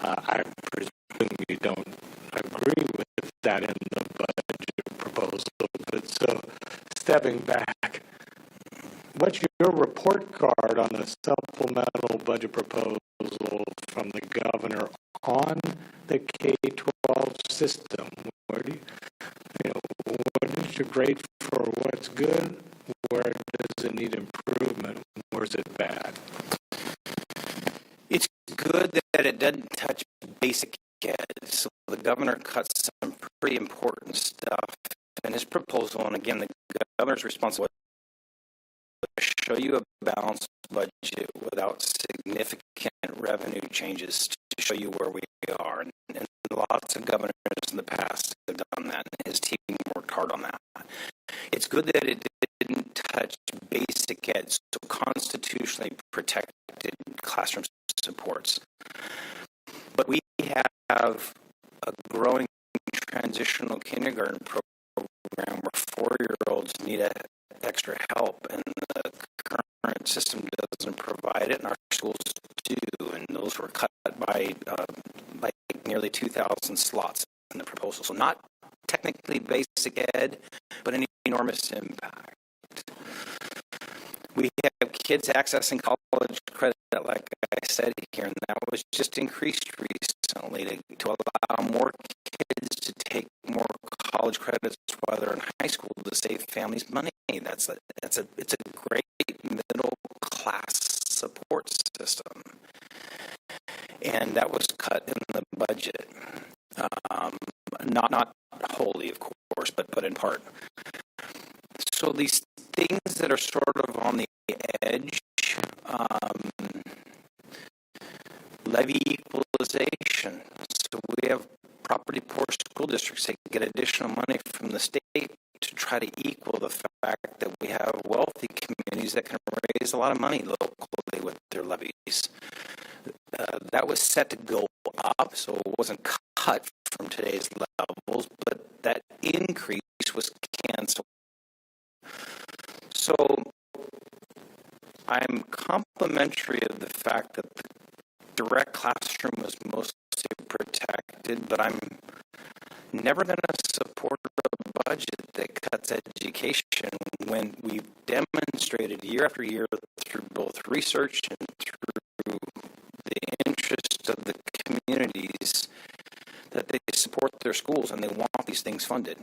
I presume you don't agree with that in the budget proposal, but so stepping back, what's your report card on the supplemental budget proposal from the governor on the K-12 system? Where do what is your grade for what's good? Where does it need improvement? Where's it bad? It's good that it doesn't touch basic ed. So the governor cuts some pretty important stuff in his proposal. And again, the governor's responsibility is to show you a balanced budget without significant revenue changes to show you where we are. And lots of governors in the past have done that, and his team worked hard on that. It's good that it didn't touch basic ed, so constitutionally protected classroom supports. But we have a growing transitional kindergarten program where 4-year-olds need extra help, and the current system doesn't provide it, and our schools do, and those were cut by like nearly 2,000 slots in the proposal. So not technically basic ed, but an enormous impact. We have kids accessing college credit, like I said here, and that was just increased recently to allow more kids to take more college credits while they're in high school to save families money. It's a great middle class support system, and that was cut in the budget. Not wholly, of course, but in part. So these things that are sort of on the edge, levy equalization. So we have property poor school districts that get additional money from the state to try to equal the fact that we have wealthy communities that can raise a lot of money locally with their levies. That was set to go up, so it wasn't cut from today's levels, but that increase was canceled. So I'm complimentary of the fact that the direct classroom was mostly protected, but I'm never going to support a budget that cuts education when we've demonstrated year after year through both research and through the of the communities that they support their schools and they want these things funded.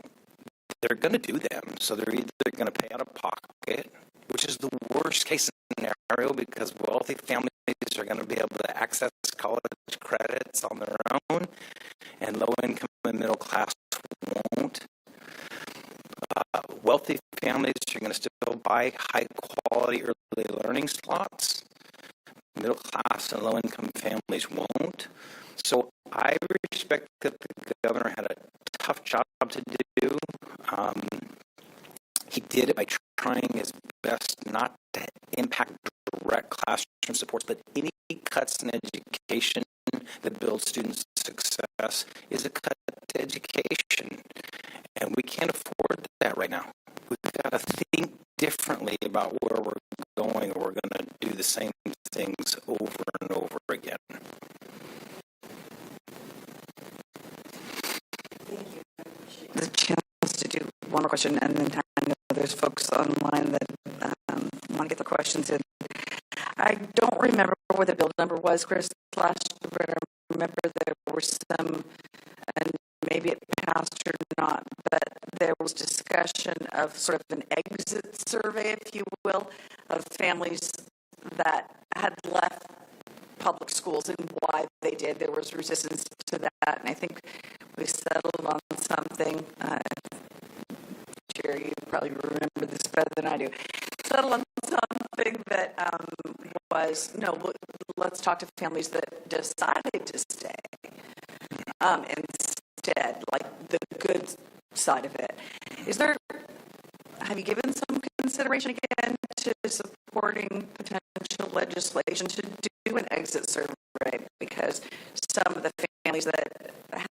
They're going to do them, so they're either going to pay out of pocket, which is the worst case scenario because wealthy families are going to be able to access college credits on their own, and low-income and middle class won't. Wealthy families are going to still buy high-quality early learning slots. Middle class and low-income families won't. So I respect that the governor had a tough job to do. He did it by trying his best not to impact direct classroom supports, but any cuts in education that builds student success is a cut to education. And we can't afford that right now. We've got to think differently about where we're going, or we're going to do the same things over and over again. The chance to do one more question, and then I know there's folks online that want to get the questions in. I don't remember what the bill number was, Chris, last year, but I remember there were some, and maybe it passed or not, but there was discussion of sort of an exit survey, if you will, of families that had left public schools and why they did. There was resistance to that, and I think we settled on something. Jerry, you probably remember this better than I do. Settled on something that was, no, let's talk to families that decided to stay instead, like the good side of it. Have you given some consideration again to supporting potential legislation to do an exit survey? Because some of the families that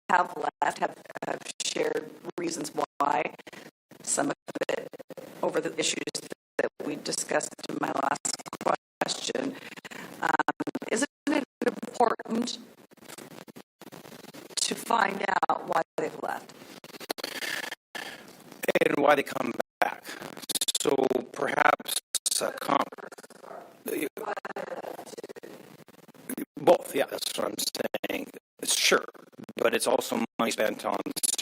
have left have shared reasons why. Some of it over the issues that we discussed in my last question. Isn't it important to find out why they've left? And why they come back. So perhaps both, yeah, that's what I'm saying. Sure, but it's also money spent on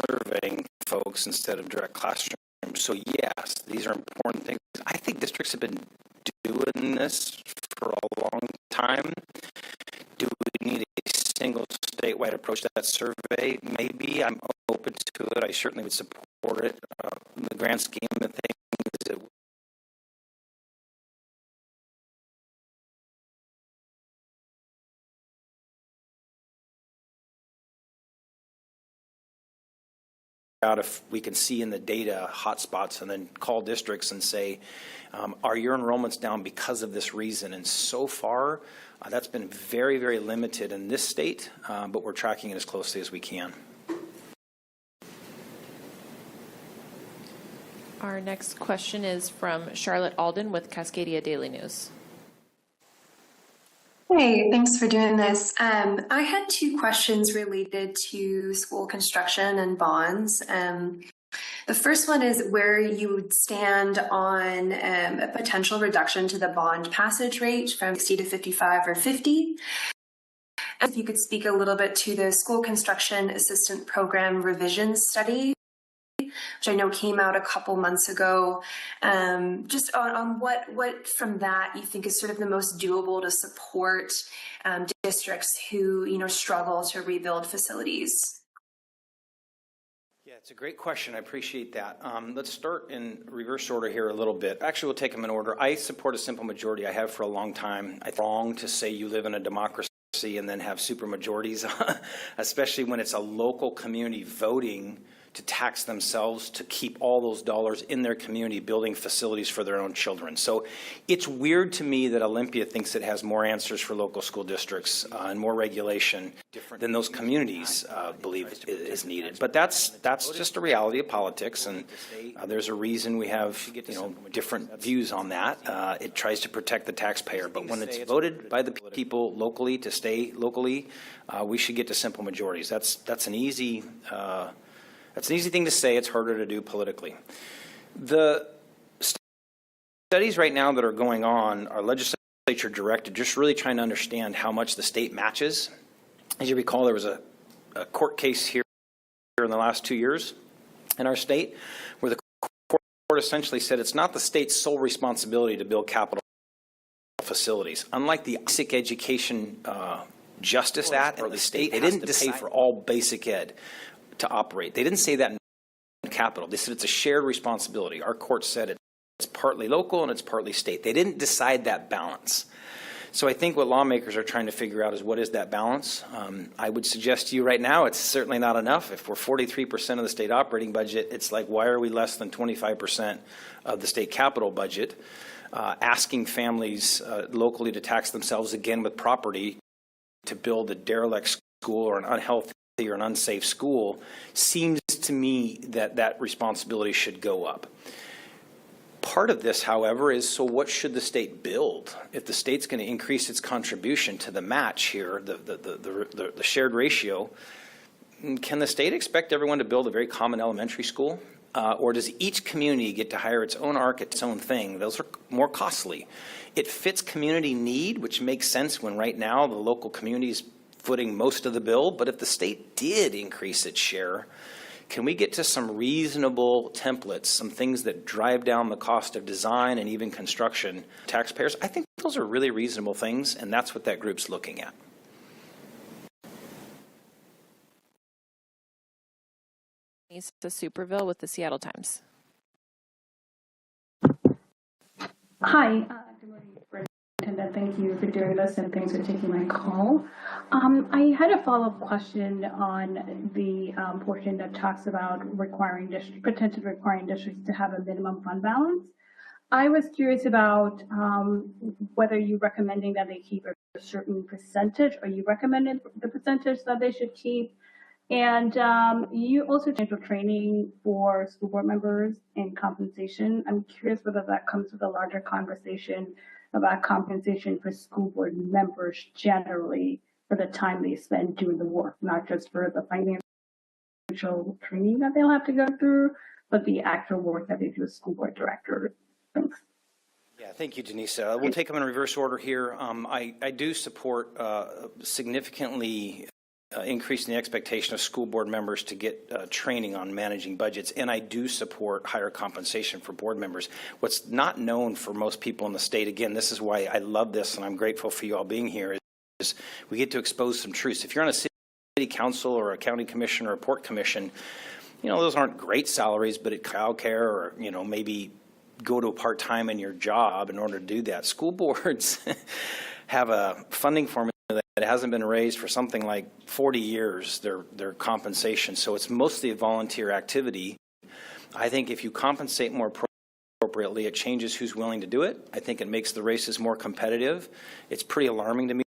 surveying folks instead of direct classroom. So yes, these are important things. I think districts have been doing this for a long time. Do we need a single statewide approach to that survey? Maybe. I'm open to it. I certainly would support it. In the grand scheme of things, it out if we can see in the data hotspots and then call districts and say, are your enrollments down because of this reason? And so far, that's been very, very limited in this state, but we're tracking it as closely as we can. Our next question is from Charlotte Alden with Cascadia Daily News. Hey, thanks for doing this. I had two questions related to school construction and bonds. The first one is where you would stand on a potential reduction to the bond passage rate from 60 to 55 or 50. And if you could speak a little bit to the school construction assistant program revision study, which I know came out a couple months ago, just on what from that you think is sort of the most doable to support districts who, struggle to rebuild facilities. Yeah, it's a great question. I appreciate that. Let's start in reverse order here a little bit. Actually, we'll take them in order. I support a simple majority. I have for a long time. I think it's wrong to say you live in a democracy and then have super majorities, especially when it's a local community voting to tax themselves to keep all those dollars in their community building facilities for their own children. So it's weird to me that Olympia thinks it has more answers for local school districts and more regulation than those communities believe is needed. But that's just a reality of politics, and there's a reason we have different views on that. It tries to protect the taxpayer, but when it's voted by the people locally to stay locally, we should get to simple majorities. That's an easy thing to say. It's harder to do politically. The studies right now that are going on are legislature directed, just really trying to understand how much the state matches As you recall, there was a court case here in the last 2 years in our state where the court essentially said it's not the state's sole responsibility to build capital facilities. Unlike the basic education justice that or the state, they didn't pay for all basic ed to operate. They didn't say that in capital. They said it's a shared responsibility. Our court said it's partly local and it's partly state. They didn't decide that balance. So I think what lawmakers are trying to figure out is what is that balance. I would suggest to you right now it's certainly not enough. If we're 43% of the state operating budget, it's like, why are we less than 25% of the state capital budget? Asking families locally to tax themselves again with property to build a derelict school or an unhealthy or an unsafe school seems to me that that responsibility should go up. Part of this, however, is so what should the state build? If the state's going to increase its contribution to the match here, the shared ratio, can the state expect everyone to build a very common elementary school? Or does each community get to hire its own architect, its own thing? Those are more costly. It fits community need, which makes sense when right now the local community is footing most of the bill. But if the state did increase its share, can we get to some reasonable templates, some things that drive down the cost of design and even construction? Taxpayers, I think those are really reasonable things, and that's what that group's looking at. To Superville with the Seattle Times. Hi, good morning, Superintendent. Thank you for doing this and thanks for taking my call. I had a follow-up question on the portion that talks about potentially requiring districts to have a minimum fund balance. I was curious about whether you're recommending that they keep a certain percentage, or you recommended the percentage that they should keep. And you also do training for school board members and compensation. I'm curious whether that comes with a larger conversation about compensation for school board members generally for the time they spend doing the work, not just for the financial training that they'll have to go through, but the actual work that they do as school board director. Thanks. Yeah, thank you, Denise. We'll take them in reverse order here. I do support significantly increasing the expectation of school board members to get training on managing budgets, and I do support higher compensation for board members. What's not known for most people in the state, again, this is why I love this and I'm grateful for you all being here, is we get to expose some truths. If you're on a city council or a county commission or a port commission, you know, those aren't great salaries, but at childcare or, you know, maybe go to a part-time in your job in order to do that. School boards have a funding formula that hasn't been raised for something like 40 years, their compensation. So it's mostly a volunteer activity. I think if you compensate more appropriately, it changes who's willing to do it. I think it makes the races more competitive. It's pretty alarming to me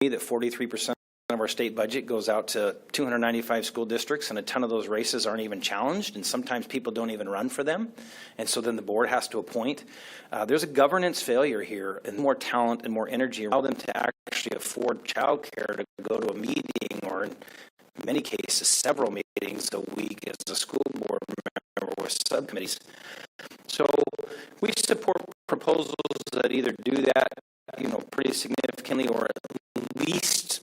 that 43% of our state budget goes out to 295 school districts, and a ton of those races aren't even challenged, and sometimes people don't even run for them, and so then the board has to appoint. There's a governance failure here, and more talent and more energy allow them to actually afford childcare to go to a meeting, or in many cases several meetings a week as a school board member with subcommittees. So we support proposals that either do that, you know, pretty significantly, or at least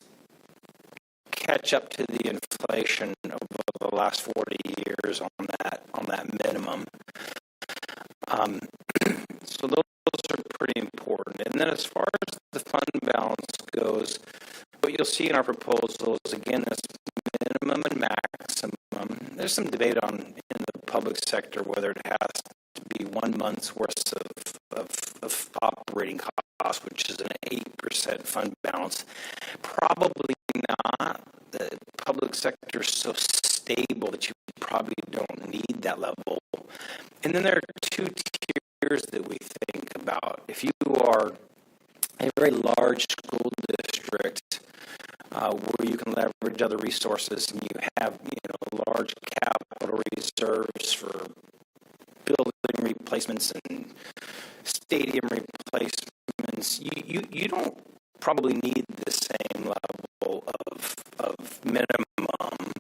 catch up to the inflation over the last 40 years on that minimum. So those are pretty important. And then as far as the fund balance goes, what you'll see in our proposals, again, this minimum and maximum. There's some debate in the public sector whether it has to be 1 month's worth of operating costs, which is an 8% fund balance. Probably not. The public sector is so stable that you probably don't need that level. And then there are two tiers that we think about. If you are a very large school district where you can leverage other resources and you have, you know, large capital reserves for building replacements and stadium replacements, you don't probably need the same level of minimum,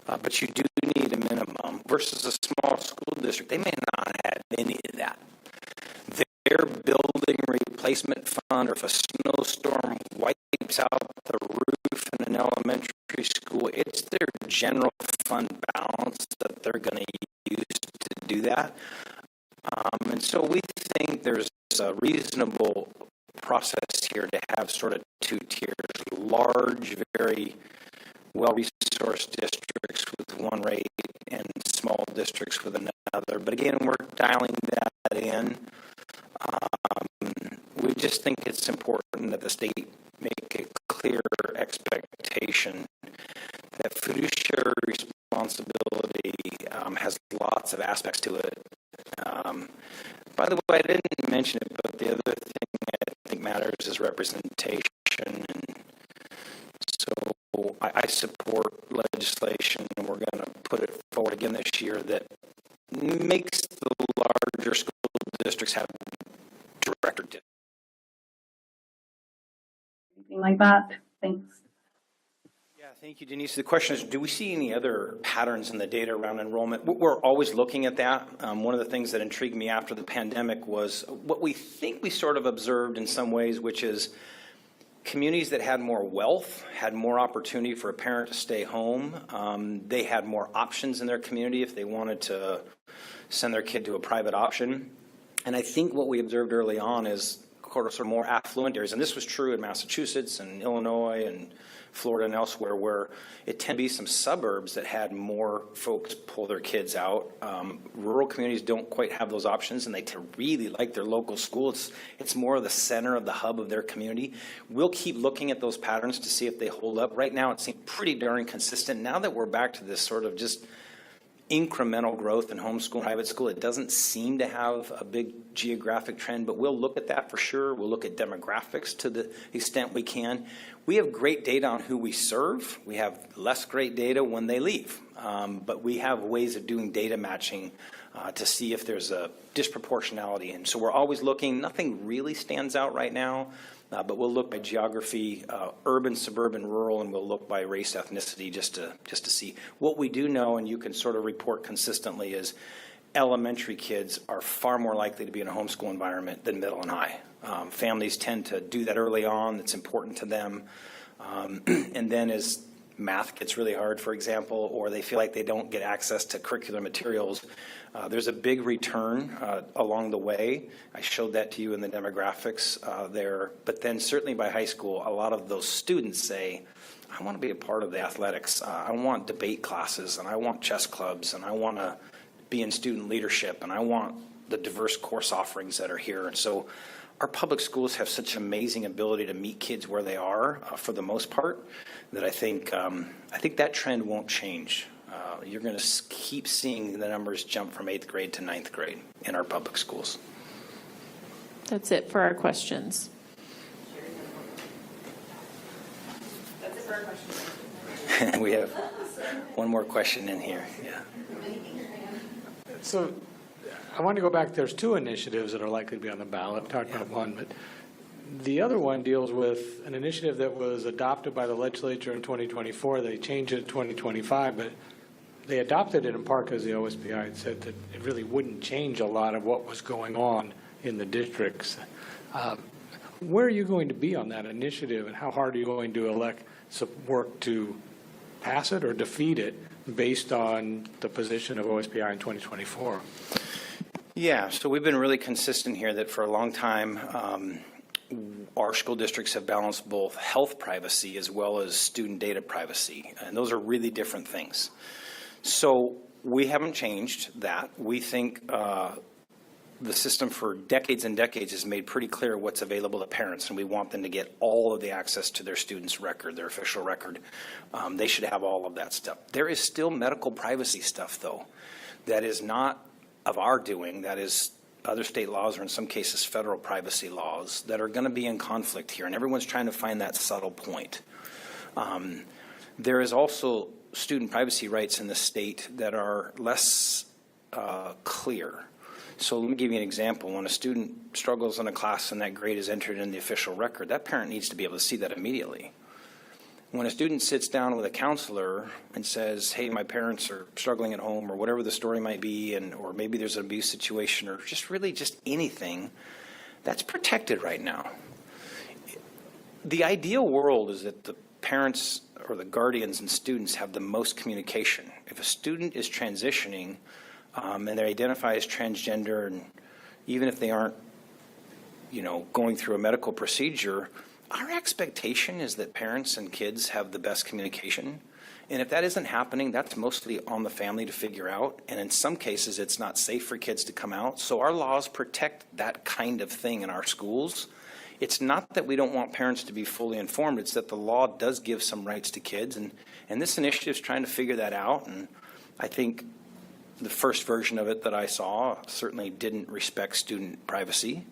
but you do need a minimum versus a small school district. They may not have any of that. Their building replacement fund, or if a snowstorm wipes out the roof in a an elementary school, it's their general fund balance that they're going to use to do that. And so we think there's a reasonable process here to have sort of two tiers, large, very well-resourced districts with one rate and small districts with another. But again, we're dialing that in. We just think it's important that the state make a clear expectation that fiduciary responsibility has lots of aspects to it. By the way, I didn't mention it, but the other thing I think matters is representation. And so I support legislation, and we're going to put it forward again this year, that makes the larger school districts have director. Anything like that? Thanks. Yeah, thank you, Denise. The question is, do we see any other patterns in the data around enrollment? We're always looking at that. One of the things that intrigued me after the pandemic was what we think we sort of observed in some ways, which is communities that had more wealth had more opportunity for a parent to stay home. They had more options in their community if they wanted to send their kid to a private option. And I think what we observed early on is sort of more affluent areas, and this was true in Massachusetts and Illinois and Florida and elsewhere, where it tended to be some suburbs that had more folks pull their kids out. Rural communities don't quite have those options, and they really like their local school. It's more of the center of the hub of their community. We'll keep looking at those patterns to see if they hold up. Right now, it seems pretty darn consistent. Now that we're back to this sort of just incremental growth in homeschool and private school, it doesn't seem to have a big geographic trend, but we'll look at that for sure. We'll look at demographics to the extent we can. We have great data on who we serve. We have less great data when they leave, but we have ways of doing data matching to see if there's a disproportionality. And so we're always looking. Nothing really stands out right now, but we'll look by geography, urban, suburban, rural, and we'll look by race, ethnicity, just to see. What we do know, and you can sort of report consistently, is elementary kids are far more likely to be in a homeschool environment than middle and high. Families tend to do that early on. It's important to them. And then as math gets really hard, for example, or they feel like they don't get access to curricular materials, there's a big return along the way. I showed that to you in the demographics there. But then certainly by high school, a lot of those students say, I want to be a part of the athletics. I want debate classes, and I want chess clubs, and I want to be in student leadership, and I want the diverse course offerings that are here. And so our public schools have such amazing ability to meet kids where they are for the most part, that I think that trend won't change. You're going to keep seeing the numbers jump from 8th grade to 9th grade in our public schools. That's it for our questions. That's it for our questions. We have one more question in here. Yeah. So I want to go back. There's two initiatives that are likely to be on the ballot. Talked about one, but the other one deals with an initiative that was adopted by the legislature in 2024. They changed it in 2025, but they adopted it in part because the OSPI had said that it really wouldn't change a lot of what was going on in the districts. Where are you going to be on that initiative, and how hard are you going to work to pass it or defeat it based on the position of OSPI in 2024? Yeah, so we've been really consistent here that for a long time, our school districts have balanced both health privacy as well as student data privacy, and those are really different things. So we haven't changed that. We think the system for decades and decades has made pretty clear what's available to parents, and we want them to get all of the access to their student's record, their official record. They should have all of that stuff. There is still medical privacy stuff, though, that is not of our doing. That is other state laws, or in some cases federal privacy laws, that are going to be in conflict here, and everyone's trying to find that subtle point. There is also student privacy rights in the state that are less clear. So let me give you an example. When a student struggles in a class and that grade is entered in the official record, that parent needs to be able to see that immediately. When a student sits down with a counselor and says, hey, my parents are struggling at home, or whatever the story might be, or maybe there's an abuse situation, or just anything, that's protected right now. The ideal world is that the parents or the guardians and students have the most communication. If a student is transitioning and they identify as transgender, and even if they aren't, going through a medical procedure, our expectation is that parents and kids have the best communication. And if that isn't happening, that's mostly on the family to figure out. And in some cases, it's not safe for kids to come out. So our laws protect that kind of thing in our schools. It's not that we don't want parents to be fully informed. It's that the law does give some rights to kids. And this initiative is trying to figure that out. And I think the first version of it that I saw certainly didn't respect student privacy.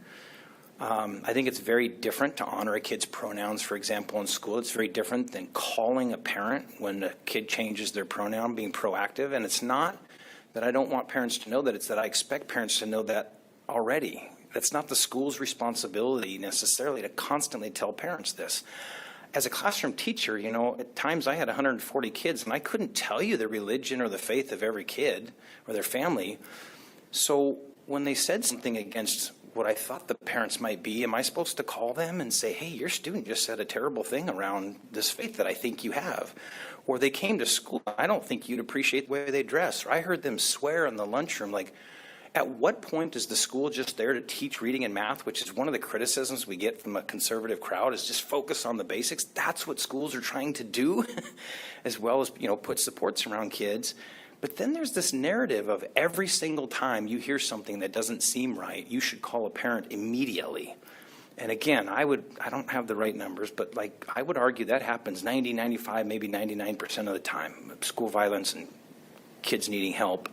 I think it's very different to honor a kid's pronouns, for example, in school. It's very different than calling a parent when a kid changes their pronoun, being proactive. And it's not that I don't want parents to know that. It's that I expect parents to know that already. That's not the school's responsibility necessarily to constantly tell parents this. As a classroom teacher, at times I had 140 kids, and I couldn't tell you the religion or the faith of every kid or their family. So when they said something against what I thought the parents might be, am I supposed to call them and say, hey, your student just said a terrible thing around this faith that I think you have? Or they came to school, I don't think you'd appreciate the way they dress. Or I heard them swear in the lunchroom. Like, at what point is the school just there to teach reading and math, which is one of the criticisms we get from a conservative crowd, is just focus on the basics? That's what schools are trying to do, as well as, put supports around kids. But then there's this narrative of every single time you hear something that doesn't seem right, you should call a parent immediately. And again, I don't have the right numbers, but I would argue that happens 90, 95, maybe 99% of the time, school violence and kids needing help.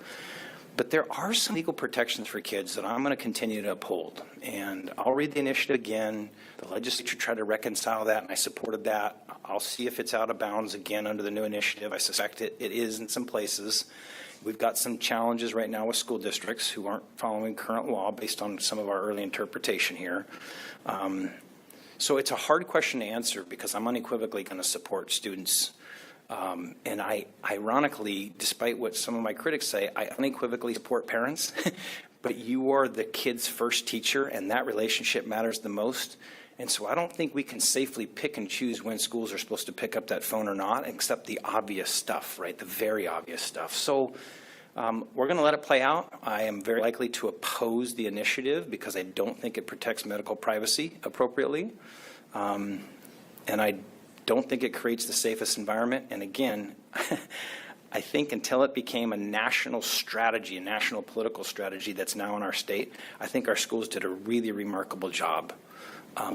But there are some legal protections for kids that I'm going to continue to uphold. And I'll read the initiative again. The legislature tried to reconcile that, and I supported that. I'll see if it's out of bounds again under the new initiative. I suspect it is in some places. We've got some challenges right now with school districts who aren't following current law based on some of our early interpretation here. So it's a hard question to answer because I'm unequivocally going to support students. And I, ironically, despite what some of my critics say, I unequivocally support parents, but you are the kid's first teacher, and that relationship matters the most. And so I don't think we can safely pick and choose when schools are supposed to pick up that phone or not, except the obvious stuff, right? The very obvious stuff. So we're going to let it play out. I am very likely to oppose the initiative because I don't think it protects medical privacy appropriately. And I don't think it creates the safest environment. And again, I think until it became a national strategy, a national political strategy that's now in our state, I think our schools did a really remarkable job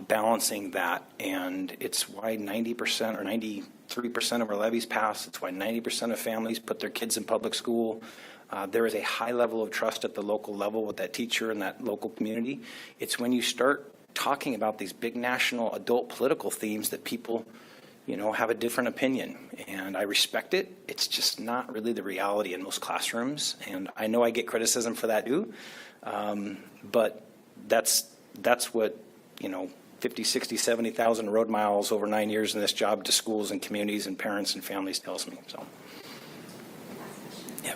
balancing that. And it's why 90% or 93% of our levies pass. It's why 90% of families put their kids in public school. There is a high level of trust at the local level with that teacher and that local community. It's when you start talking about these big national adult political themes that people have a different opinion, and I respect it. It's just not really the reality in most classrooms, and I know I get criticism for that too, but that's what 50, 60, 70,000 road miles over 9 years in this job to schools and communities and parents and families tells me. So, yeah.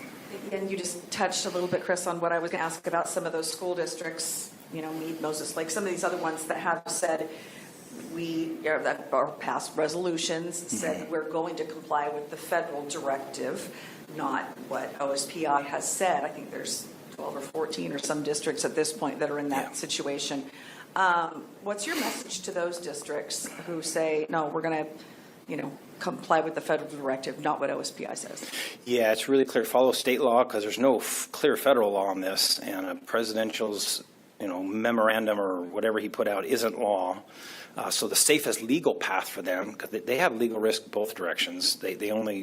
And you just touched a little bit, Chris, on what I was going to ask about some of those school districts, Meade, Moses, like some of these other ones that have said, that are passed resolutions said we're going to comply with the federal directive, not what OSPI has said. I think there's 12 or 14 or some districts at this point that are in that situation. What's your message to those districts who say, no, we're going to, comply with the federal directive, not what OSPI says? Yeah, it's really clear. Follow state law because there's no clear federal law on this, and a presidential's memorandum or whatever he put out isn't law. So the safest legal path for them, because they have legal risk both directions.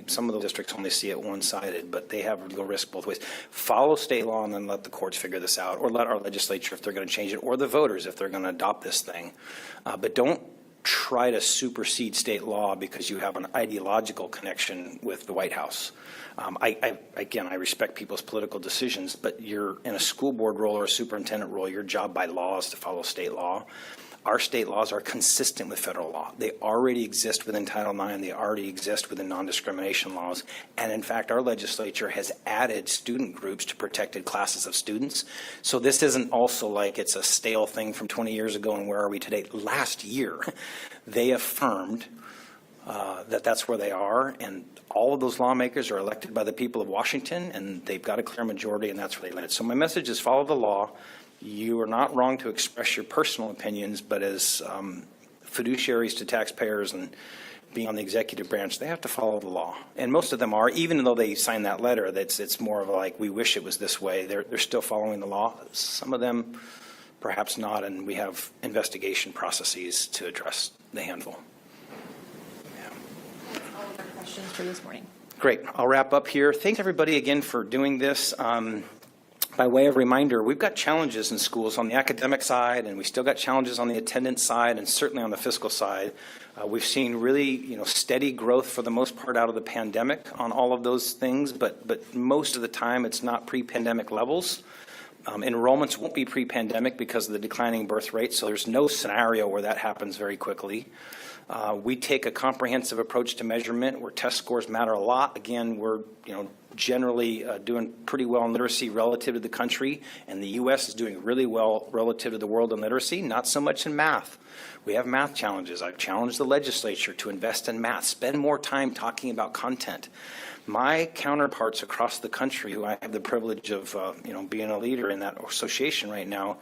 Some of the districts only see it one-sided, but they have legal risk both ways. Follow state law and then let the courts figure this out, or let our legislature if they're going to change it, or the voters if they're going to adopt this thing. But don't try to supersede state law because you have an ideological connection with the White House. I respect people's political decisions, but you're in a school board role or a superintendent role. Your job by law is to follow state law. our state laws are consistent with federal law. They already exist within Title IX. They already exist within non-discrimination laws. And in fact, our legislature has added student groups to protected classes of students. So this isn't also like it's a stale thing from 20 years ago and where are we today? Last year, they affirmed that that's where they are, and all of those lawmakers are elected by the people of Washington, and they've got a clear majority, and that's where they led. So my message is follow the law. You are not wrong to express your personal opinions, but as fiduciaries to taxpayers and being on the executive branch, they have to follow the law. And most of them are, even though they sign that letter, it's more of a like, we wish it was this way. They're still following the law. Some of them perhaps not, and we have investigation processes to address the handful. All of our questions for this morning. Great. I'll wrap up here. Thanks everybody again for doing this. By way of reminder, we've got challenges in schools on the academic side, and we still got challenges on the attendance side, and certainly on the fiscal side. We've seen really, steady growth for the most part out of the pandemic on all of those things, but most of the time it's not pre-pandemic levels. Enrollments won't be pre-pandemic because of the declining birth rate, so there's no scenario where that happens very quickly. We take a comprehensive approach to measurement where test scores matter a lot. Again, we're generally doing pretty well in literacy relative to the country, and the U.S. is doing really well relative to the world in literacy, not so much in math. We have math challenges. I've challenged the legislature to invest in math, spend more time talking about content. My counterparts across the country, who I have the privilege of being a leader in that association right now,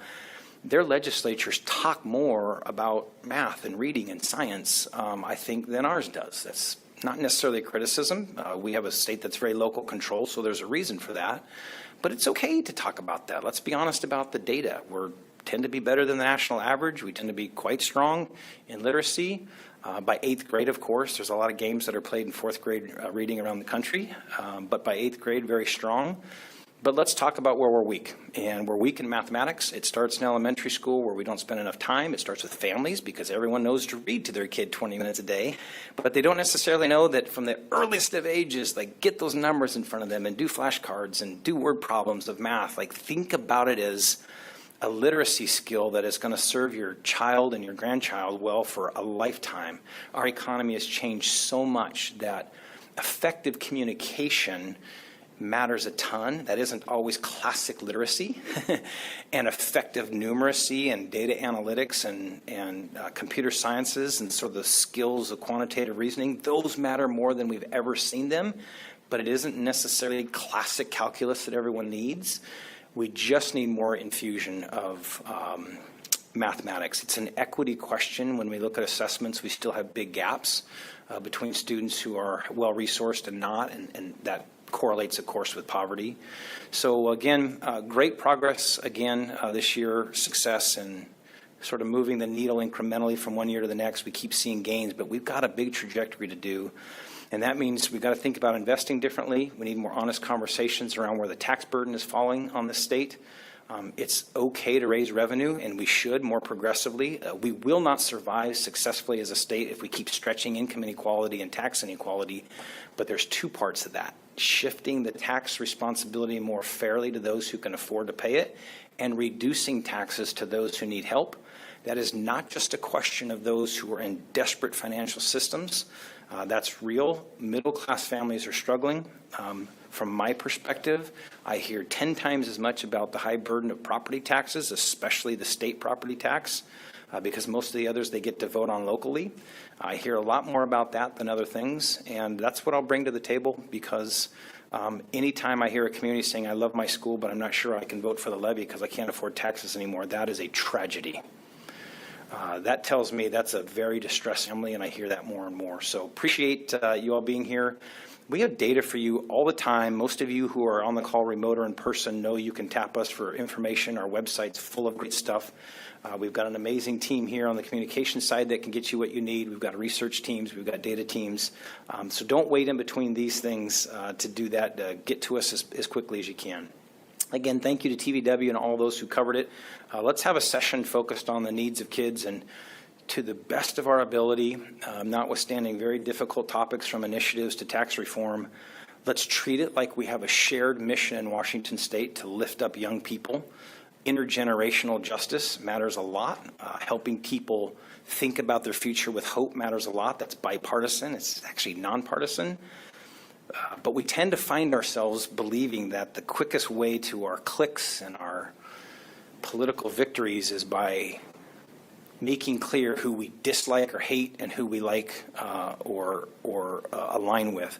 their legislatures talk more about math and reading and science, I think, than ours does. That's not necessarily a criticism. We have a state that's very local control, so there's a reason for that. But it's okay to talk about that. Let's be honest about the data. We tend to be better than the national average. We tend to be quite strong in literacy. By 8th grade, of course, there's a lot of games that are played in 4th grade reading around the country. But by 8th grade, very strong. But let's talk about where we're weak. And we're weak in mathematics. It starts in elementary school where we don't spend enough time. It starts with families because everyone knows to read to their kid 20 minutes a day. But they don't necessarily know that from the earliest of ages, like get those numbers in front of them and do flashcards and do word problems of math. Like think about it as a literacy skill that is going to serve your child and your grandchild well for a lifetime. Our economy has changed so much that effective communication matters a ton. That isn't always classic literacy. And effective numeracy and data analytics and computer sciences and sort of the skills of quantitative reasoning, those matter more than we've ever seen them. But it isn't necessarily classic calculus that everyone needs. We just need more infusion of mathematics. It's an equity question. When we look at assessments, we still have big gaps between students who are well-resourced and not, and that correlates, of course, with poverty. So again, great progress again this year, success in sort of moving the needle incrementally from one year to the next. We keep seeing gains, but we've got a big trajectory to do. And that means we've got to think about investing differently. We need more honest conversations around where the tax burden is falling on the state. It's okay to raise revenue, and we should more progressively. We will not survive successfully as a state if we keep stretching income inequality and tax inequality. But there's two parts of that: shifting the tax responsibility more fairly to those who can afford to pay it, and reducing taxes to those who need help. That is not just a question of those who are in desperate financial systems. That's real. Middle-class families are struggling. From my perspective, I hear 10 times as much about the high burden of property taxes, especially the state property tax, because most of the others they get to vote on locally. I hear a lot more about that than other things, and that's what I'll bring to the table, because anytime I hear a community saying, I love my school, but I'm not sure I can vote for the levy because I can't afford taxes anymore, that is a tragedy. That tells me that's a very distressed family, and I hear that more and more. So appreciate you all being here. We have data for you all the time. Most of you who are on the call remote or in person know you can tap us for information. Our website's full of great stuff. We've got an amazing team here on the communication side that can get you what you need. We've got research teams. We've got data teams. So don't wait in between these things to do that. Get to us as quickly as you can. Again, thank you to TVW and all those who covered it. Let's have a session focused on the needs of kids, and to the best of our ability, notwithstanding very difficult topics from initiatives to tax reform, let's treat it like we have a shared mission in Washington State to lift up young people Intergenerational justice matters a lot. Helping people think about their future with hope matters a lot. That's bipartisan. It's actually nonpartisan. But we tend to find ourselves believing that the quickest way to our clicks and our political victories is by making clear who we dislike or hate and who we like or align with.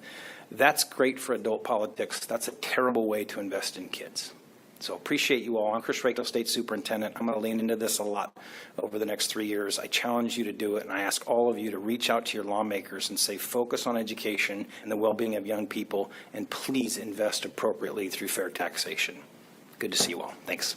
That's great for adult politics. That's a terrible way to invest in kids. So appreciate you all. I'm Chris Reykdal, State Superintendent. I'm going to lean into this a lot over the next 3 years. I challenge you to do it, and I ask all of you to reach out to your lawmakers and say, focus on education and the well-being of young people, and please invest appropriately through fair taxation. Good to see you all. Thanks.